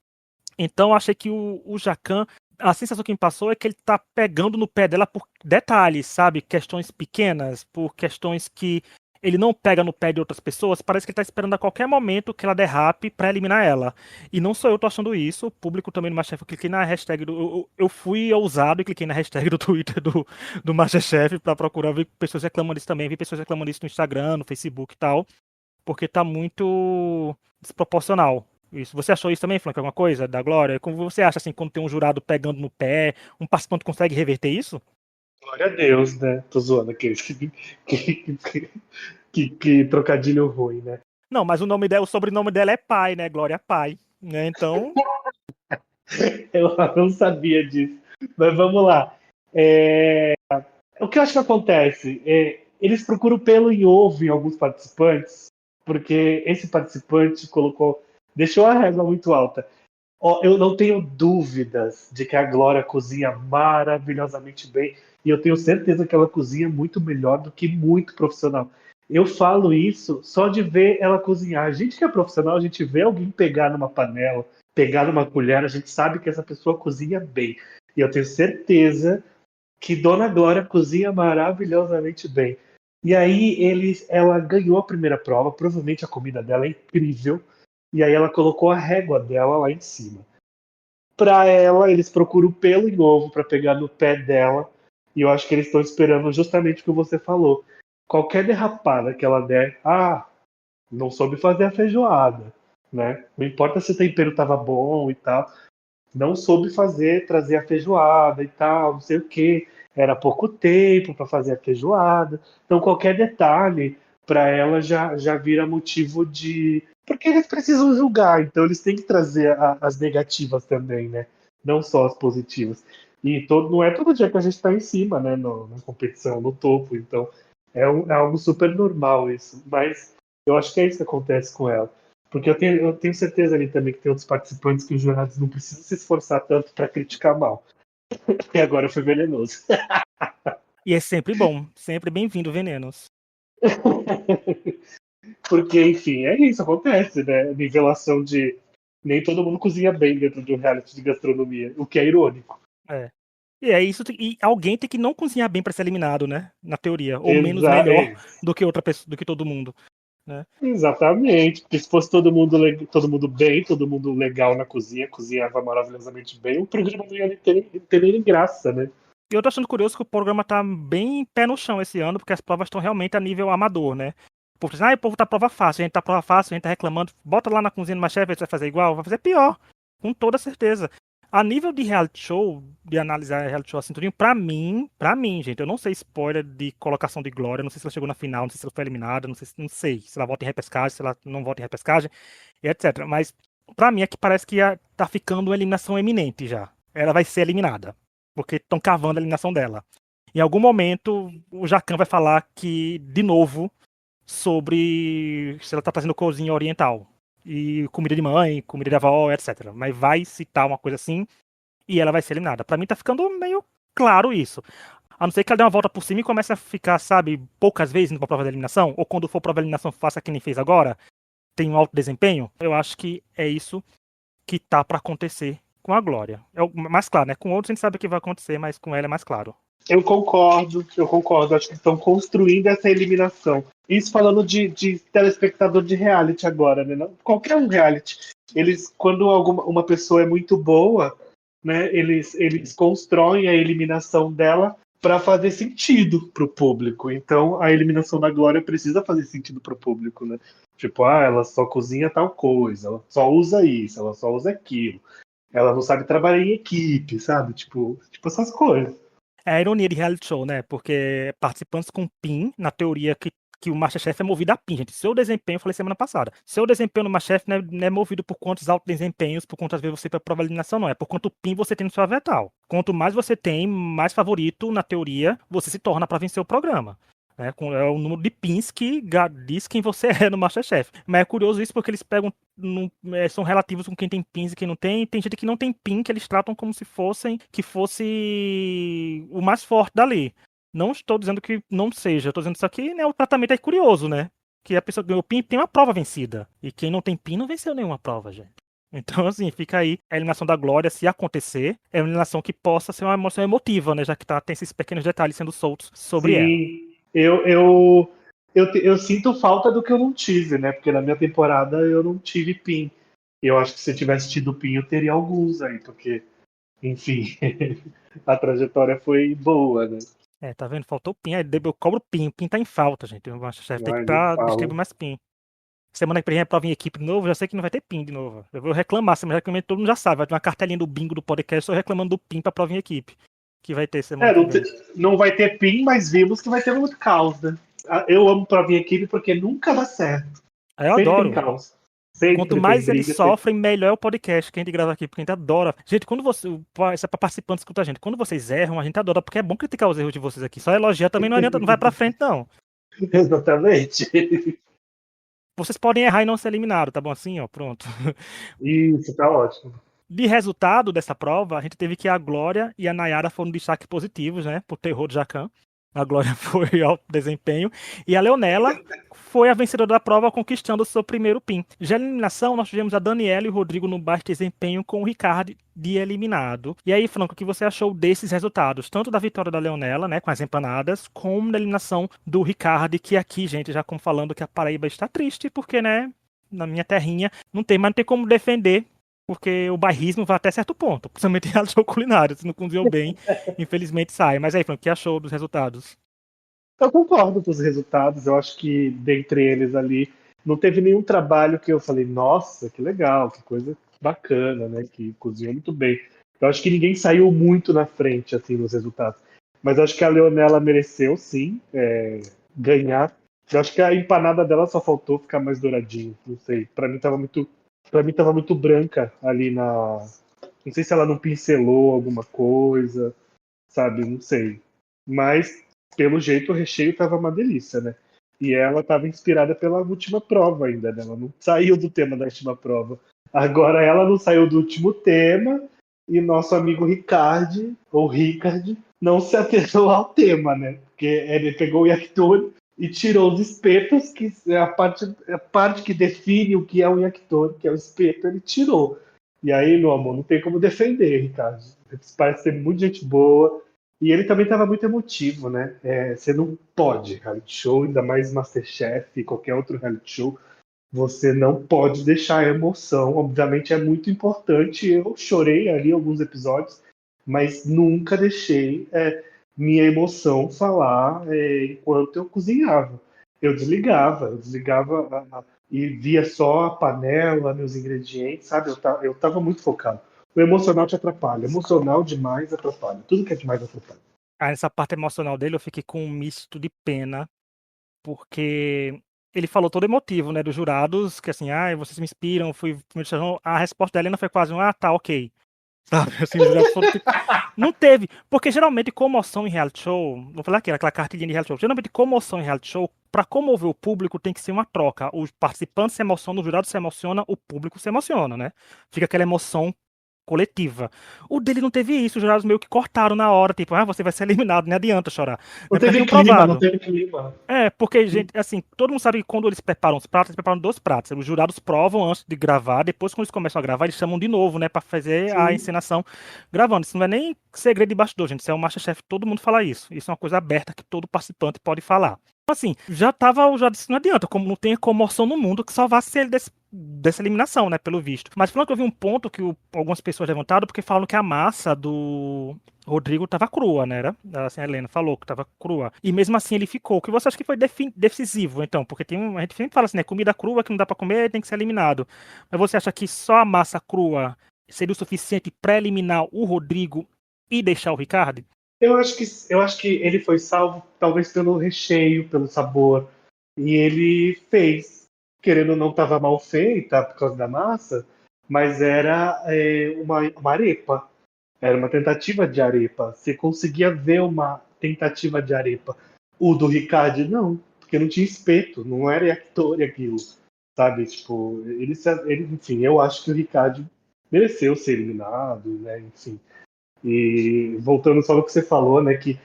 Então, eu achei que o Jacan, a sensação que me passou é que ele tá pegando no pé dela por detalhes, sabe? Questões pequenas, por questões que ele não pega no pé de outras pessoas. Parece que ele tá esperando a qualquer momento que ela derrape pra eliminar ela. E não só eu tô achando isso, o público também do MasterChef. Eu cliquei na hashtag eu fui ousado e cliquei na hashtag do Twitter do MasterChef pra procurar ver pessoas reclamando disso também. Vi pessoas reclamando disso no Instagram, no Facebook e tal. Porque tá muito desproporcional. Isso. Você achou isso também, Frank, alguma coisa da Glória? Como você acha, assim, quando tem um jurado pegando no pé, um participante consegue reverter isso?
Glória a Deus, né? Tô zoando aqui. Que trocadilho ruim, né?
Não, mas o nome dela, o sobrenome dela é Pai, né? Glória Pai. Né? Então,
Eu não sabia disso. Mas vamos lá. É, O que eu acho que acontece eles procuram pelo em ovo em alguns participantes, porque esse participante deixou a régua muito alta. Ó, eu não tenho dúvidas de que a Glória cozinha maravilhosamente bem e eu tenho certeza que ela cozinha muito melhor do que muito profissional. Eu falo isso só de ver ela cozinhar. A gente que é profissional, a gente vê alguém pegar numa panela, pegar numa colher, a gente sabe que essa pessoa cozinha bem. E eu tenho certeza que Dona Glória cozinha maravilhosamente bem. E aí ela ganhou a primeira prova, provavelmente a comida dela é incrível, e aí ela colocou a régua dela lá em cima. Para ela, eles procuram pelo em ovo para pegar no pé dela, e eu acho que eles estão esperando justamente o que você falou. Qualquer derrapada que ela der, não soube fazer a feijoada, né? Não importa se o tempero estava bom e tal, não soube trazer a feijoada e tal, não sei o que. Era pouco tempo para fazer a feijoada. Então, qualquer detalhe para ela já vira motivo de. Porque eles precisam julgar, então eles têm que trazer as negativas também, né? Não só as positivas. E não é todo dia que a gente está em cima, né? Na competição, no topo. Então, é algo super normal isso. Mas eu acho que é isso que acontece com ela. Porque eu tenho certeza ali também que tem outros participantes que os jurados não precisam se esforçar tanto para criticar mal. E agora eu fui venenoso.
e é sempre bom, sempre bem-vindo, Venenos.
Porque, enfim, é isso, acontece, né? Nivelação de. Nem todo mundo cozinha bem dentro de um reality de gastronomia, o que é irônico.
É. E é isso, e alguém tem que não cozinhar bem pra ser eliminado, né? Na teoria, ou menos
Exa
melhor
é,
do que outra pessoa, do que todo mundo, né?
Exatamente. Porque se fosse todo mundo bem, todo mundo legal na cozinha, cozinhava maravilhosamente bem, o programa não ia ter nem graça, né?
E eu tô achando curioso que o programa tá bem pé no chão esse ano, porque as provas estão realmente a nível amador, né? O povo diz, o povo tá prova fácil, a gente tá prova fácil, a gente tá reclamando, bota lá na cozinha do MasterChef, você vai fazer igual, vai fazer pior, com toda certeza. A nível de reality show, de analisar reality show assim, tudinho, pra mim, gente, eu não sei spoiler de colocação de Glória, não sei se ela chegou na final, não sei se ela foi eliminada, não sei se ela volta em repescagem, se ela não volta em repescagem, e etc. Mas, pra mim, é que parece que tá ficando uma eliminação eminente já. Ela vai ser eliminada porque estão cavando a eliminação dela. Em algum momento, o Jacan vai falar que, de novo, sobre se ela tá fazendo cozinha oriental. E comida de mãe, comida de avó, etc. Mas vai citar uma coisa assim e ela vai ser eliminada. Pra mim tá ficando meio claro isso. A não ser que ela dê uma volta por cima e comece a ficar, sabe, poucas vezes indo pra prova de eliminação, ou quando for prova de eliminação, faça que nem fez agora, tem um alto desempenho. Eu acho que é isso que tá pra acontecer com a Glória. É mais claro, né? Com outros a gente sabe o que vai acontecer, mas com ela é mais claro.
Eu concordo, eu concordo. Acho que estão construindo essa eliminação. Isso falando de telespectador de reality agora, né? Qualquer um reality. Eles, quando uma pessoa é muito boa, né? Eles constroem a eliminação dela para fazer sentido para o público. Então, a eliminação da Glória precisa fazer sentido para o público, né? Tipo, ela só cozinha tal coisa, ela só usa isso, ela só usa aquilo. Ela não sabe trabalhar em equipe, sabe? Tipo essas coisas.
É a ironia de reality show, né? Porque participantes com PIN, na teoria que o MasterChef é movido a PIN, gente. Seu desempenho, eu falei semana passada, seu desempenho no MasterChef não é movido por quantos altos desempenhos, por quantas vezes você foi pra prova de eliminação, não. É por quanto PIN você tem no seu avatar. Quanto mais você tem, mais favorito, na teoria, você se torna pra vencer o programa. É o número de pins que diz quem você é no MasterChef. Mas é curioso isso porque eles pegam. São relativos com quem tem pins e quem não tem. Tem gente que não tem pin que eles tratam como se fosse o mais forte dali. Não estou dizendo que não seja. Estou dizendo isso aqui, né? O tratamento é curioso, né? Que a pessoa que ganhou pin tem uma prova vencida. E quem não tem pin não venceu nenhuma prova, gente. Então, assim, fica aí a eliminação da Glória, se acontecer, é uma eliminação que possa ser uma emoção emotiva, né? Já que tem esses pequenos detalhes sendo soltos sobre ela.
Sim, eu sinto falta do que eu não tive, né? Porque na minha temporada eu não tive PIN. Eu acho que se eu tivesse tido PIN, eu teria alguns aí, porque, enfim, a trajetória foi boa, né?
Tá vendo? Faltou PIN. Aí eu cobro PIN. O PIN tá em falta, gente. O MasterChef tem que
Ai, nem fala.
distribuir mais PIN. Semana que vem é prova em equipe de novo, já sei que não vai ter PIN de novo. Eu vou reclamar, semana reclamando, todo mundo já sabe. Vai ter uma cartelinha do bingo do podcast, só reclamando do PIN pra prova em equipe. Que vai ter semana que
Não,
vem.
não vai ter PIN, mas vimos que vai ter muito caos, né? Eu amo pra minha equipe porque nunca dá certo.
Aí eu
Sempre tem
adoro.
caos.
Quanto
Sempre tem
mais eles
briga, sempre.
sofrem, melhor é o podcast que a gente grava aqui, porque a gente adora. Gente, quando você. Isso é pra participantes que escuta a gente. Quando vocês erram, a gente adora, porque é bom criticar os erros de vocês aqui. Só elogiar também não adianta, não vai pra frente, não.
Exatamente.
Vocês podem errar e não ser eliminados, tá bom assim, ó? Pronto.
Isso, tá ótimo.
De resultado dessa prova, a gente teve que a Glória e a Nayara foram destaques positivos, né? Por terror de Jacan. A Glória foi alto desempenho. E a Leonela foi a vencedora da prova, conquistando o seu primeiro PIN. Já na eliminação, nós tivemos a Daniela e o Rodrigo no baixo desempenho, com o Ricardo de eliminado. E aí, Franco, o que você achou desses resultados? Tanto da vitória da Leonela, né, com as empanadas, como da eliminação do Ricardo, que aqui, gente, já como falando que a Paraíba está triste, porque, né, na minha terrinha, não tem como defender, porque o bairrismo vai até certo ponto, principalmente em reality show culinário. Se não cozinhou bem, infelizmente sai. Mas aí, Franco, o que achou dos resultados?
Eu concordo com os resultados. Eu acho que dentre eles ali não teve nenhum trabalho que eu falei, nossa, que legal, que coisa bacana, né? Que cozinhou muito bem. Eu acho que ninguém saiu muito na frente assim nos resultados. Mas eu acho que a Leonela mereceu, sim, ganhar. Eu acho que a empanada dela só faltou ficar mais douradinho. Não sei. Para mim tava muito branca ali na. Não sei se ela não pincelou alguma coisa, sabe? Não sei. Mas, pelo jeito, o recheio tava uma delícia, né? E ela estava inspirada pela última prova ainda, né? Ela não saiu do tema da última prova. Agora ela não saiu do último tema e nosso amigo Ricard, ou Ricard, não se atentou ao tema, né? Porque ele pegou o yakitori e tirou os espetos, que é a parte que define o que é um yakitori, que é o espeto, ele tirou. E aí, meu amor, não tem como defender, Ricardo. Parece ser muito gente boa. E ele também estava muito emotivo, né? Você não pode, reality show, ainda mais Masterchef, qualquer outro reality show, você não pode deixar a emoção. Obviamente é muito importante. Eu chorei ali alguns episódios, mas nunca deixei minha emoção falar enquanto eu cozinhava. Eu desligava e via só a panela, meus ingredientes, sabe? Eu tava muito focado. O emocional te atrapalha. Emocional demais atrapalha. Tudo que é demais atrapalha.
Ah, essa parte emocional dele eu fiquei com um misto de pena, porque ele falou todo emotivo, né, dos jurados, que assim, vocês me inspiram, a resposta da Helena foi quase tá, ok. Sabe, assim, os jurados foram tipo, não teve, porque geralmente comoção em reality show, vou falar aqui, aquela cartilhinha de reality show, geralmente comoção em reality show, pra comover o público tem que ser uma troca, os participantes se emocionam, o jurado se emociona, o público se emociona, né, fica aquela emoção coletiva. O dele não teve isso, os jurados meio que cortaram na hora, tipo, você vai ser eliminado, não adianta chorar.
Não
Né, porque
teve
tinham
clima, não
provado.
teve clima.
Porque, gente, assim, todo mundo sabe que quando eles preparam os pratos, eles preparam 2 pratos. Os jurados provam antes de gravar, depois, quando eles começam a gravar, eles chamam de novo, né, pra fazer a
Sim.
encenação gravando. Isso não é nem segredo de bastidor, gente. Isso é o MasterChef, todo mundo fala isso. Isso é uma coisa aberta que todo participante pode falar. Então, assim, já disse, não adianta, como não tem comoção no mundo que salvasse ele dessa eliminação, né, pelo visto. Mas falando que eu vi um ponto que algumas pessoas levantaram, porque falam que a massa do Rodrigo tava crua, né? Assim, a Helena falou que tava crua. E mesmo assim ele ficou. O que você acha que foi decisivo, então? Porque a gente sempre fala assim, né? Comida crua que não dá pra comer tem que ser eliminado. Mas você acha que só a massa crua seria o suficiente pra eliminar o Rodrigo e deixar o Ricardo?
Eu acho que ele foi salvo talvez pelo recheio, pelo sabor. E ele fez. Querendo ou não, estava mal feita por causa da massa, mas era uma arepa. Era uma tentativa de arepa. Você conseguia ver uma tentativa de arepa. O do Ricardo, não, porque não tinha espeto, não era yakitori aquilo, sabe? Tipo, enfim, eu acho que o Ricardo mereceu ser eliminado, né? Enfim. E voltando só no que você falou, né? Que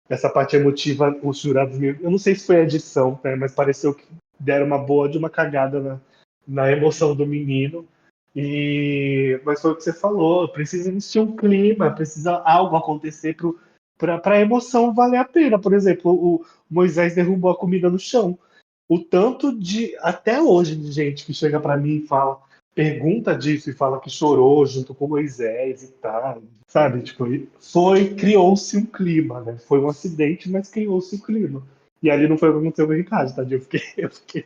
essa parte emotiva, os jurados, eu não sei se foi a edição, né, mas pareceu que deram uma boa de uma cagada na emoção do menino. Mas foi o que você falou, precisa existir um clima, precisa algo acontecer para a emoção valer a pena. Por exemplo, o Moisés derrubou a comida no chão. O tanto de, até hoje, de gente que chega para mim e fala, pergunta disso e fala que chorou junto com Moisés e tal, sabe? Tipo, criou-se um clima, né? Foi um acidente, mas criou-se um clima. E ali não foi o que aconteceu com o Ricardo, tadinho. Eu fiquei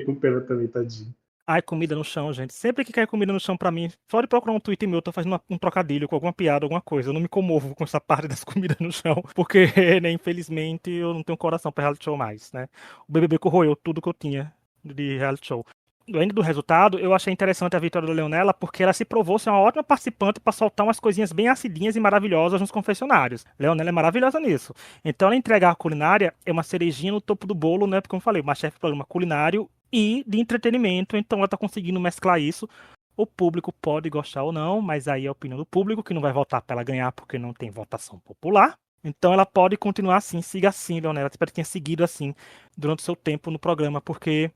com pena também, tadinho.
Ai, comida no chão, gente. Sempre que cai comida no chão pra mim, só de procurar um tweet meu, eu tô fazendo um trocadilho com alguma piada, alguma coisa. Eu não me comovo com essa parte das comidas no chão, porque, né, infelizmente, eu não tenho coração pra reality show mais, né? O BBB corroeu tudo que eu tinha de reality show. Ainda do resultado, eu achei interessante a vitória da Leonela, porque ela se provou ser uma ótima participante pra soltar umas coisinhas bem acidinhas e maravilhosas nos confessionários. Leonela é maravilhosa nisso. Então, ela entregar a culinária é uma cerejinha no topo do bolo, né? Porque, como eu falei, uma chefe programa culinário e de entretenimento, então ela tá conseguindo mesclar isso. O público pode gostar ou não, mas aí é a opinião do público, que não vai votar pra ela ganhar porque não tem votação popular. Então ela pode continuar assim, siga assim, Leonela. Espero que tenha seguido assim durante o seu tempo no programa, porque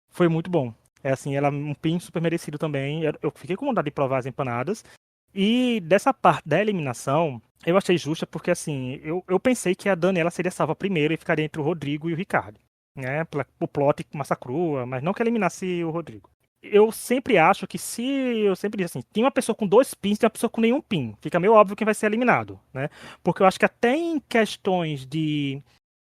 foi muito bom. É assim, ela é um pin super merecido também. Eu fiquei com vontade de provar as empanadas. E dessa parte da eliminação, eu achei justa porque assim, eu pensei que a Daniela seria salva primeiro e ficaria entre o Rodrigo e o Ricardo, né? O plot massa crua, mas não que eliminasse o Rodrigo. Eu sempre acho que se. Eu sempre digo assim: tem uma pessoa com 2 pins, tem uma pessoa com nenhum pin. Fica meio óbvio quem vai ser eliminado, né? Porque eu acho que até em questões de.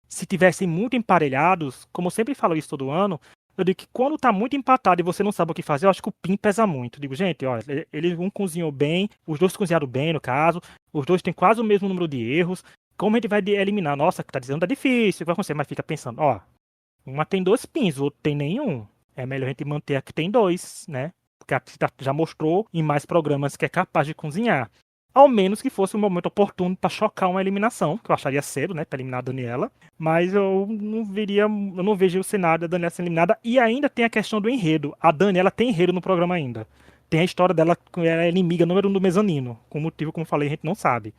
Se tivessem muito emparelhados, como eu sempre falo isso todo ano, eu digo que quando tá muito empatado e você não sabe o que fazer, eu acho que o pin pesa muito. Eu digo, gente, olha, ele um cozinhou bem, os dois cozinharam bem, no caso, os dois têm quase o mesmo número de erros. Como a gente vai eliminar? Nossa, que tá dizendo tá difícil, vai acontecer, mas fica pensando, ó, uma tem 2 pins, o outro tem nenhum. É melhor a gente manter a que tem 2, né? Porque a que já mostrou em mais programas que é capaz de cozinhar. Ao menos que fosse um momento oportuno para chocar uma eliminação, que eu acharia cedo, né, para eliminar a Daniela. Mas eu não vejo o cenário da Daniela sendo eliminada. E ainda tem a questão do enredo. A Daniela tem enredo no programa ainda. Tem a história dela, ela é inimiga número 1 do mezanino. Com motivo, como eu falei, a gente não sabe.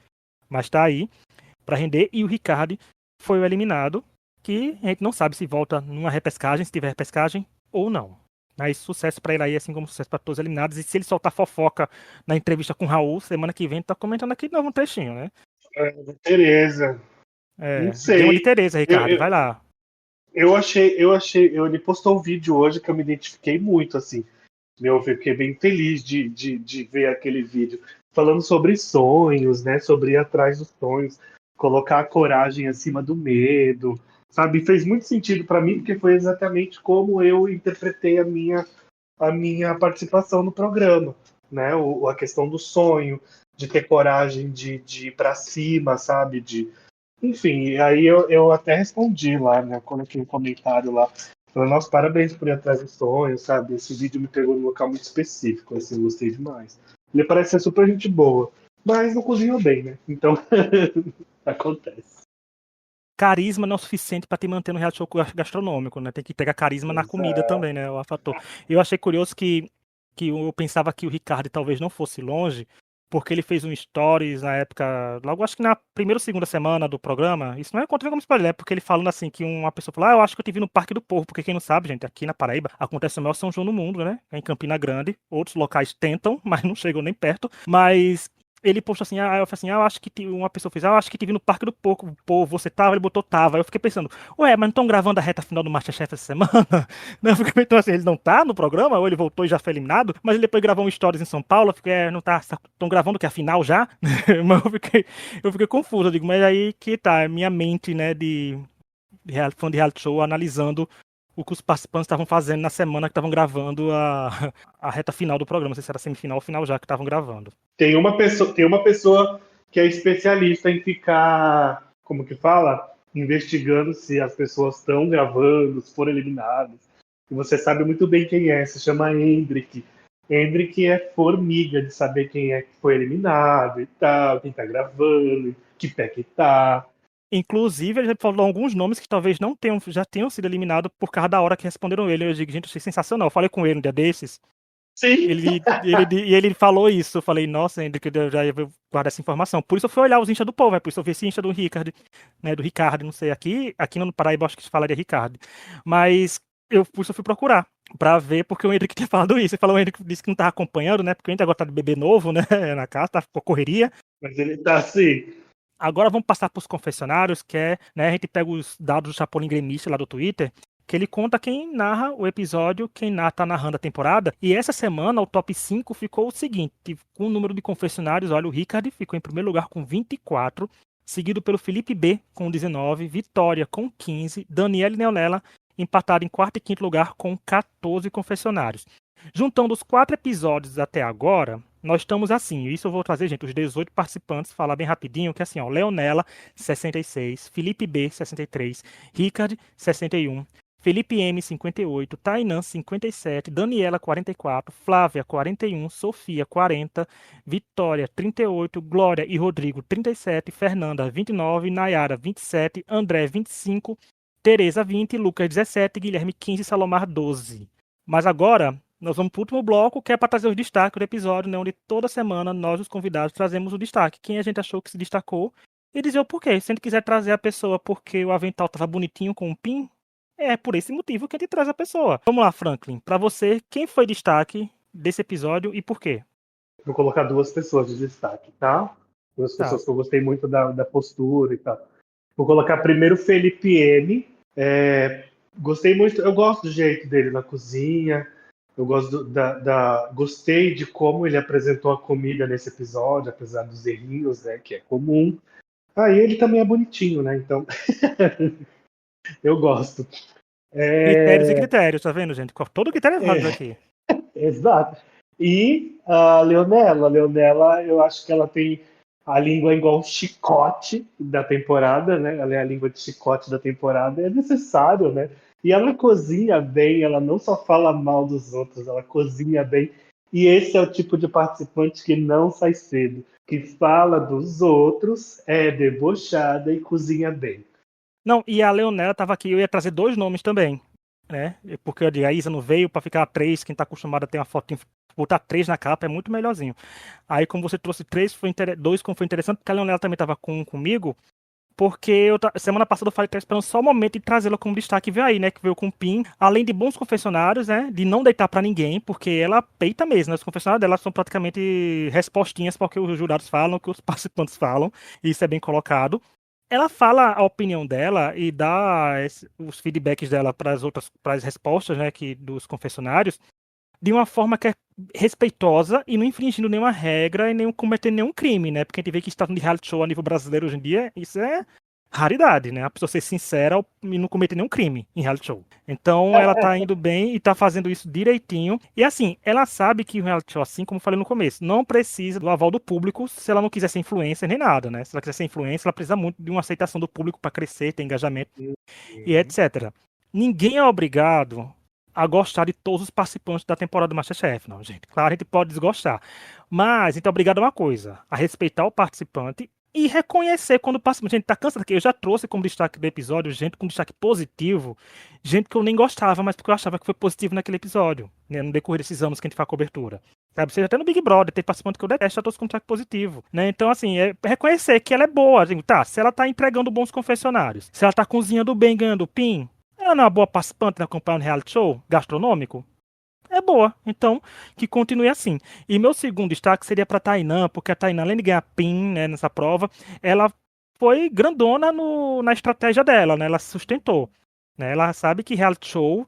Mas tá aí para render. E o Ricardo foi o eliminado, que a gente não sabe se volta numa repescagem, se tiver repescagem ou não. Mas sucesso pra ele aí, assim como sucesso pra todos os eliminados. E se ele soltar fofoca na entrevista com o Raul, semana que vem, tá comentando aqui de novo um trechinho, né?
Tereza, não
Dê uma de
sei.
Tereza,
Eu,
Ricardo, vai
eu,
lá.
ele postou um vídeo hoje que eu me identifiquei muito, assim. Eu fiquei bem feliz de ver aquele vídeo. Falando sobre sonhos, né? Sobre ir atrás dos sonhos, colocar a coragem acima do medo, sabe? Fez muito sentido para mim, porque foi exatamente como eu interpretei a minha participação no programa, né? A questão do sonho, de ter coragem de ir para cima, sabe? Enfim, e aí eu até respondi lá, né? Coloquei um comentário lá. Falei, nossa, parabéns por ir atrás dos sonhos, sabe? Esse vídeo me pegou num local muito específico, assim, gostei demais. Ele parece ser super gente boa, mas não cozinhou bem, né? Então, acontece.
Carisma não é o suficiente pra te manter no reality show gastronômico, né? Tem que pegar carisma na comida
Exato.
também, né? O fator. Eu achei curioso que eu pensava que o Ricardo talvez não fosse longe, porque ele fez um stories na época, logo acho que na primeira ou segunda semana do programa. Isso não é contra como spoiler, é porque ele falando assim que uma pessoa falou: eu acho que eu te vi no Parque do Povo, porque quem não sabe, gente, aqui na Paraíba acontece o maior São João no mundo, né? Em Campina Grande. Outros locais tentam, mas não chegam nem perto. Mas ele postou assim, eu falei assim, eu acho que uma pessoa fez, eu acho que te vi no Parque do Povo, você tava, ele botou tava. Aí eu fiquei pensando, ué, mas não estão gravando a reta final do MasterChef essa semana? Não, eu fiquei pensando assim, ele não tá no programa, ou ele voltou e já foi eliminado, mas ele depois gravou um Stories em São Paulo, eu fiquei, não tá, estão gravando que é a final já? Mas eu fiquei confuso, eu digo, mas aí que tá, minha mente, né, de fã de reality show, analisando o que os participantes estavam fazendo na semana que estavam gravando a reta final do programa. Não sei se era semifinal ou final já que estavam gravando.
Tem uma pessoa que é especialista em ficar, como que fala? Investigando se as pessoas estão gravando, se foram eliminadas. E você sabe muito bem quem é, se chama Hendrik. Hendrik é formiga de saber quem é que foi eliminado e tal, quem tá gravando, que pé que tá.
Inclusive, ele falou alguns nomes que talvez não tenham, já tenham sido eliminados por causa da hora que responderam ele. Eu digo, gente, eu achei sensacional. Eu falei com ele um dia desses.
Sim.
Ele falou isso. Eu falei, nossa, Hendrik, eu já ia guardar essa informação. Por isso eu fui olhar os Insta do povo, por isso eu vi esse Insta do Ricardo, né? Do Ricardo, não sei. Aqui no Paraíba acho que se falaria Ricardo. Mas por isso eu fui procurar. Pra ver, porque o Hendrik tinha falado isso. Ele falou, o Hendrik disse que não tava acompanhando, né? Porque o Hendrik agora tá de bebê novo, né? Na casa, tá com correria.
Mas ele tá assim.
Agora vamos passar para os confessionários, que é, né, a gente pega os dados do Chapolin Gremista lá do Twitter, que ele conta quem narra o episódio, quem tá narrando a temporada. E essa semana o top 5 ficou o seguinte, com o número de confessionários, olha, o Ricardo ficou em primeiro lugar com 24, seguido pelo Felipe B com 19, Vitória com 15, Daniela e Neonela empataram em quarto e quinto lugar com 14 confessionários. Juntando os 4 episódios até agora, nós estamos assim, isso eu vou trazer, gente, os 18 participantes, falar bem rapidinho, que é assim, ó, Leonela, 66, Felipe B, 63, Ricardo, 61, Felipe M, 58, Tainan, 57, Daniela, 44, Flávia, 41, Sofia, 40, Vitória, 38, Glória e Rodrigo, 37, Fernanda, 29, Nayara, 27, André, 25, Tereza, 20, Lucas, 17, Guilherme, 15, Salomar, 12. Mas agora nós vamos para o último bloco, que é para trazer os destaques do episódio, né, onde toda semana nós, os convidados, trazemos o destaque. Quem a gente achou que se destacou e dizer o porquê. Se a gente quiser trazer a pessoa porque o avental estava bonitinho com um pin, é por esse motivo que a gente traz a pessoa. Vamos lá, Franklin. Para você, quem foi destaque desse episódio e por quê?
Vou colocar 2 pessoas de destaque, tá? 2 pessoas
Tá.
que eu gostei muito da postura e tal. Vou colocar primeiro o Felipe M. Gostei muito, eu gosto do jeito dele na cozinha. Eu gosto gostei de como ele apresentou a comida nesse episódio, apesar dos errinhos, né, que é comum. E ele também é bonitinho, né? Então, eu gosto.
Critérios e
É,
critérios, tá vendo, gente? Todo critério é válido
é,
aqui.
exato. E a Leonela, eu acho que ela tem a língua igual um chicote da temporada, né? Ela é a língua de chicote da temporada, é necessário, né? E ela cozinha bem, ela não só fala mal dos outros, ela cozinha bem. E esse é o tipo de participante que não sai cedo, que fala dos outros, é debochada e cozinha bem.
Não, e a Leonela estava aqui, eu ia trazer 2 nomes também, né? Porque a Isa não veio para ficar 3, quem tá acostumado a ter uma foto, botar 3 na capa é muito melhorzinho. Aí, como você trouxe 3, 2 como foi interessante, porque a Leonela também estava comigo, porque semana passada eu falei que tava esperando só o momento de trazê-la como destaque e ver aí, né? Que veio com o PIN, além de bons confessionários, né? De não deitar para ninguém, porque ela peita mesmo, né? Os confessionários dela são praticamente respostinhas porque os jurados falam, que os participantes falam, e isso é bem colocado. Ela fala a opinião dela e dá os feedbacks dela para as respostas, né, dos confessionários, de uma forma que é respeitosa e não infringindo nenhuma regra e nem cometendo nenhum crime, né? Porque a gente vê que está no reality show a nível brasileiro hoje em dia, isso é raridade, né? A pessoa ser sincera e não cometer nenhum crime em reality show. Então ela tá indo bem e tá fazendo isso direitinho. E assim, ela sabe que o reality show, assim como eu falei no começo, não precisa do aval do público se ela não quiser ser influencer nem nada, né? Se ela quiser ser influencer, ela precisa muito de uma aceitação do público para crescer, ter engajamento e etc. Ninguém é obrigado a gostar de todos os participantes da temporada do MasterChef, não, gente. Claro, a gente pode desgostar. Mas a gente é obrigado a uma coisa, a respeitar o participante e reconhecer quando o participante. Gente, tá cansado aqui. Eu já trouxe como destaque do episódio gente com destaque positivo, gente que eu nem gostava, mas porque eu achava que foi positivo naquele episódio, né, no decorrer desses anos que a gente faz a cobertura. Sabe, seja até no Big Brother, tem participante que eu detesto, já tô com track positivo, né? Então, assim, é reconhecer que ela é boa. Assim, tá, se ela tá entregando bons confessionários, se ela tá cozinhando bem, ganhando PIN, ela não é uma boa participante na acompanhando reality show gastronômico? É boa. Então, que continue assim. E meu segundo destaque seria pra Tainan, porque a Tainan, além de ganhar PIN, né, nessa prova, ela foi grandona na estratégia dela, né? Ela se sustentou, né? Ela sabe que reality show,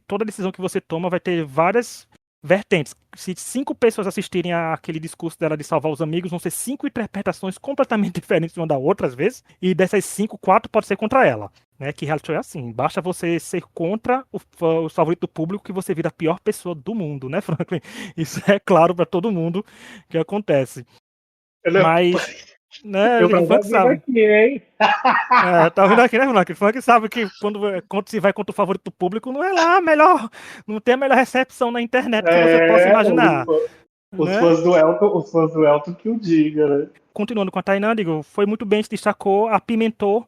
toda decisão que você toma vai ter várias vertentes. Se 5 pessoas assistirem aquele discurso dela de salvar os amigos, vão ser 5 interpretações completamente diferentes uma da outra, às vezes, e dessas 5, 4 pode ser contra ela. Né, que reality show é assim, basta você ser contra o favorito do público que você vira a pior pessoa do mundo, né, Franklin? Isso é claro para todo mundo que acontece.
Não,
Mas, né,
eu
o
tava
Frank
vindo
sabe.
aqui, hein?
Tá ouvindo aqui, né, Frank? O Frank sabe que quando se vai contra o favorito do público, não é lá a melhor, não tem a melhor recepção na internet que você possa
É,
imaginar,
os
né?
fãs do Elton que o diga, né?
Continuando com a Tainá, digo, foi muito bem, se destacou, apimentou,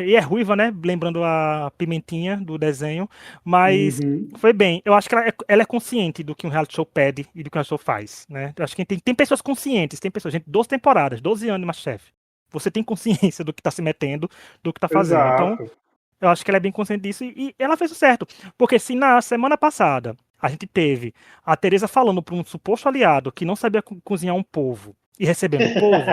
e é ruiva, né? Lembrando a Pimentinha do desenho, mas
Uhum.
foi bem. Eu acho que ela é consciente do que um reality show pede e do que um reality show faz, né? Eu acho que tem pessoas conscientes, tem pessoas, gente, 12 temporadas, 12 anos de MasterChef. Você tem consciência do que tá se metendo, do que tá fazendo. Então,
Exato.
eu acho que ela é bem consciente disso e ela fez o certo. Porque se na semana passada a gente teve a Teresa falando para um suposto aliado que não sabia cozinhar um polvo e recebendo o polvo,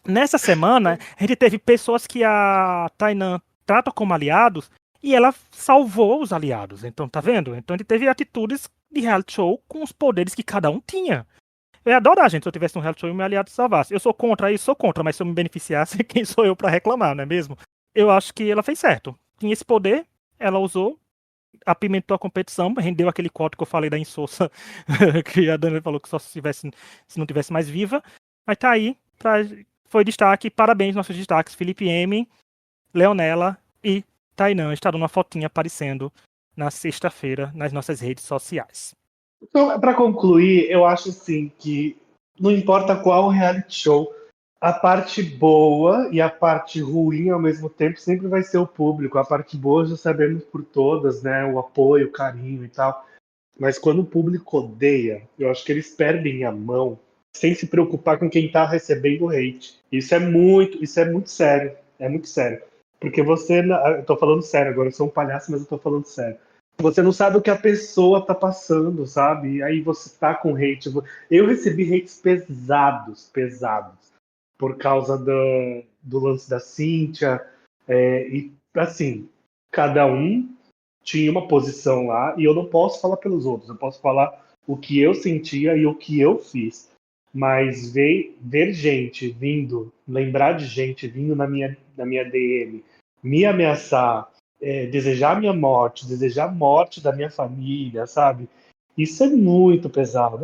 nessa semana a gente teve pessoas que a Tainan trata como aliados e ela salvou os aliados. Então, tá vendo? Então a gente teve atitudes de reality show com os poderes que cada um tinha. Eu ia adorar, gente, se eu tivesse um reality show e o meu aliado salvasse. Eu sou contra isso, sou contra, mas se eu me beneficiasse, quem sou eu para reclamar, não é mesmo? Eu acho que ela fez certo. Tinha esse poder, ela usou, apimentou a competição, rendeu aquele corte que eu falei da insossa, que a Dani falou que só se não tivesse mais viva. Mas tá aí, foi destaque, parabéns nossos destaques, Felipe M, Leonela e Tainan estarão numa fotinha aparecendo na sexta-feira nas nossas redes sociais.
Então, para concluir, eu acho assim que não importa qual reality show, a parte boa e a parte ruim ao mesmo tempo sempre vai ser o público. A parte boa já sabemos por todas, né? O apoio, o carinho e tal. Mas quando o público odeia, eu acho que eles perdem a mão sem se preocupar com quem está recebendo hate. Isso é muito sério. É muito sério. Porque eu tô falando sério agora, eu sou um palhaço, mas eu tô falando sério. Você não sabe o que a pessoa tá passando, sabe? E aí você tá com hate. Eu recebi hates pesados, pesados, por causa do lance da Cíntia. E assim, cada um tinha uma posição lá e eu não posso falar pelos outros, eu posso falar o que eu sentia e o que eu fiz. Mas ver gente vindo, lembrar de gente vindo na minha DM, me ameaçar, desejar minha morte, desejar a morte da minha família, sabe? Isso é muito pesado,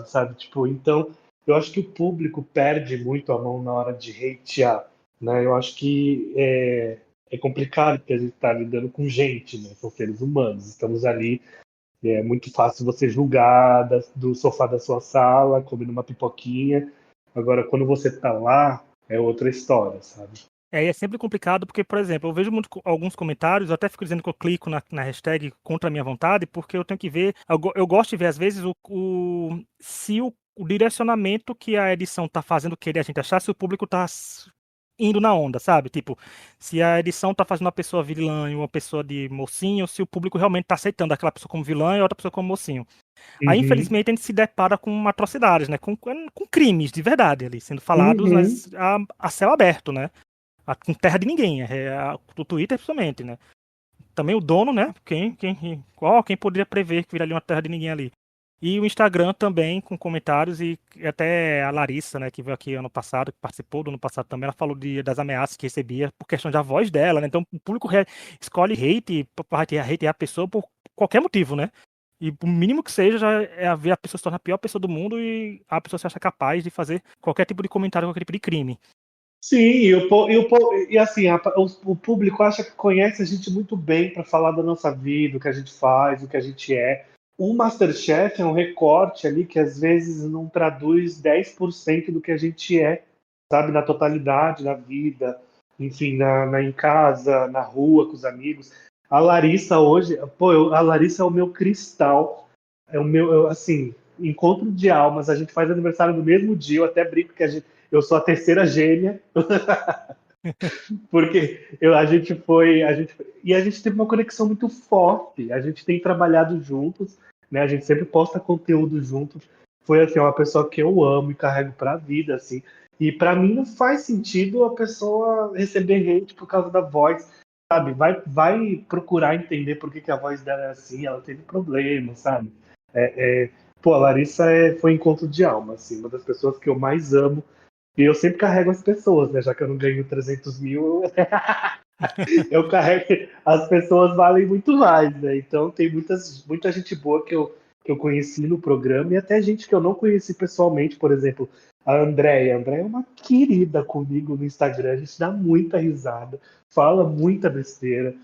sabe? Tipo, então, eu acho que o público perde muito a mão na hora de hatear, né? Eu acho que é complicado porque a gente está lidando com gente, né? São seres humanos. Estamos ali. É muito fácil você julgar do sofá da sua sala, comendo uma pipoquinha. Agora, quando você está lá, é outra história, sabe?
E é sempre complicado porque, por exemplo, eu vejo alguns comentários, eu até fico dizendo que eu clico na hashtag contra a minha vontade, porque eu tenho que ver, eu gosto de ver às vezes se o direcionamento que a edição tá fazendo querer a gente achar, se o público tá indo na onda, sabe? Tipo, se a edição tá fazendo uma pessoa vilã e uma pessoa de mocinho, se o público realmente tá aceitando aquela pessoa como vilã e outra pessoa como mocinho. Aí,
Uhum,
infelizmente, a gente se depara com atrocidades, né? Com crimes de verdade ali, sendo falados
uhum.
a céu aberto, né? Com terra de ninguém, do Twitter principalmente, né? Também o dono, né? Quem poderia prever que viraria uma terra de ninguém ali? E o Instagram também, com comentários, e até a Larissa, né, que veio aqui ano passado, que participou do ano passado também, ela falou das ameaças que recebia por questão da voz dela, né? Então o público escolhe hate, para hatear a pessoa por qualquer motivo, né? E o mínimo que seja, já é ver a pessoa se tornar a pior pessoa do mundo e a pessoa se acha capaz de fazer qualquer tipo de comentário, qualquer tipo de crime.
Sim, e assim, o público acha que conhece a gente muito bem para falar da nossa vida, o que a gente faz, o que a gente é. O MasterChef é um recorte ali que às vezes não traduz 10% do que a gente é, sabe, na totalidade, na vida, enfim, em casa, na rua, com os amigos. A Larissa hoje, a Larissa é o meu cristal. é o meu, assim, encontro de almas, a gente faz aniversário no mesmo dia, eu até brinco que eu sou a terceira gêmea, porque e a gente teve uma conexão muito forte, a gente tem trabalhado juntos, né, a gente sempre posta conteúdo juntos, foi assim, uma pessoa que eu amo e carrego pra vida, assim, e pra mim não faz sentido a pessoa receber hate por causa da voz, sabe, vai procurar entender por que que a voz dela é assim, ela teve problema, sabe, pô, a Larissa foi encontro de alma, assim, uma das pessoas que eu mais amo. E eu sempre carrego as pessoas, né? Já que eu não ganho 300 mil, eu carrego. As pessoas valem muito mais, né? Então tem muita gente boa que eu conheci no programa e até gente que eu não conheci pessoalmente, por exemplo, a Andréia. A Andréia é uma querida comigo no Instagram, a gente dá muita risada, fala muita besteira,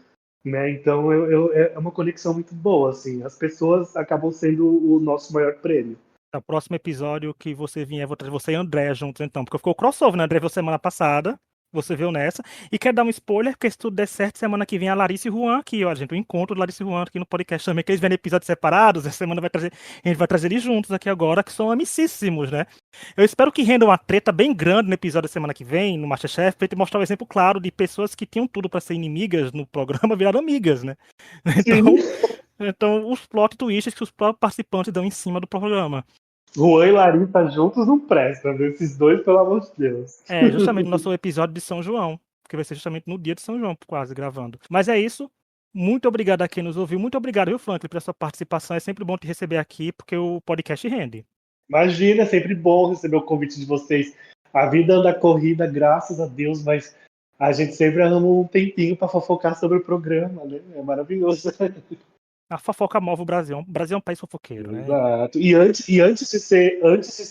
né? Então é uma conexão muito boa, assim. As pessoas acabam sendo o nosso maior prêmio.
O próximo episódio que você vier, vou trazer você e André juntos, então. Porque ficou crossover, né? André veio semana passada. Você viu nessa. E quero dar um spoiler, porque se tudo der certo, semana que vem a Larissa e Juan aqui, ó, gente. O encontro do Larissa e Juan aqui no podcast também, que eles vêm em episódios separados. Essa semana a gente vai trazer eles juntos aqui agora, que são amicíssimos, né? Eu espero que renda uma treta bem grande no episódio da semana que vem, no MasterChef, pra gente mostrar um exemplo claro de pessoas que tinham tudo pra ser inimigas no programa viraram amigas, né?
Sim.
Então os plot twists que os próprios participantes dão em cima do programa.
Juan e Larissa juntos não presta, né? Esses dois, pelo amor de Deus.
É, justamente o nosso episódio de São João, que vai ser justamente no dia de São João, quase gravando. Mas é isso. Muito obrigado a quem nos ouviu. Muito obrigado, viu, Franklin, pela sua participação. É sempre bom te receber aqui, porque o podcast rende.
Imagina, é sempre bom receber o convite de vocês. A vida anda corrida, graças a Deus, mas a gente sempre arruma um tempinho para fofocar sobre o programa, né? É maravilhoso.
A fofoca move o Brasil. O Brasil é um país fofoqueiro, né?
Exato. E antes de ser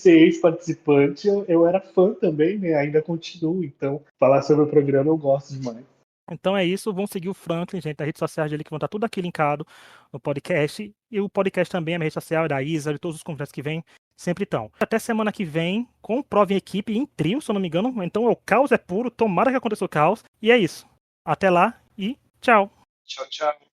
ex-participante, eu era fã também, né? Ainda continuo. Então, falar sobre o programa eu gosto demais.
Então é isso. Vão seguir o Franklin, gente, nas redes sociais dele, que vão estar tudo aqui linkado no podcast. E o podcast também, a minha rede social é da Isa, e todos os convidados que vêm sempre estão. Até semana que vem, com prova em equipe, em trio, se eu não me engano. Então o caos é puro. Tomara que aconteça o caos. E é isso. Até lá e tchau.
Tchau, tchau.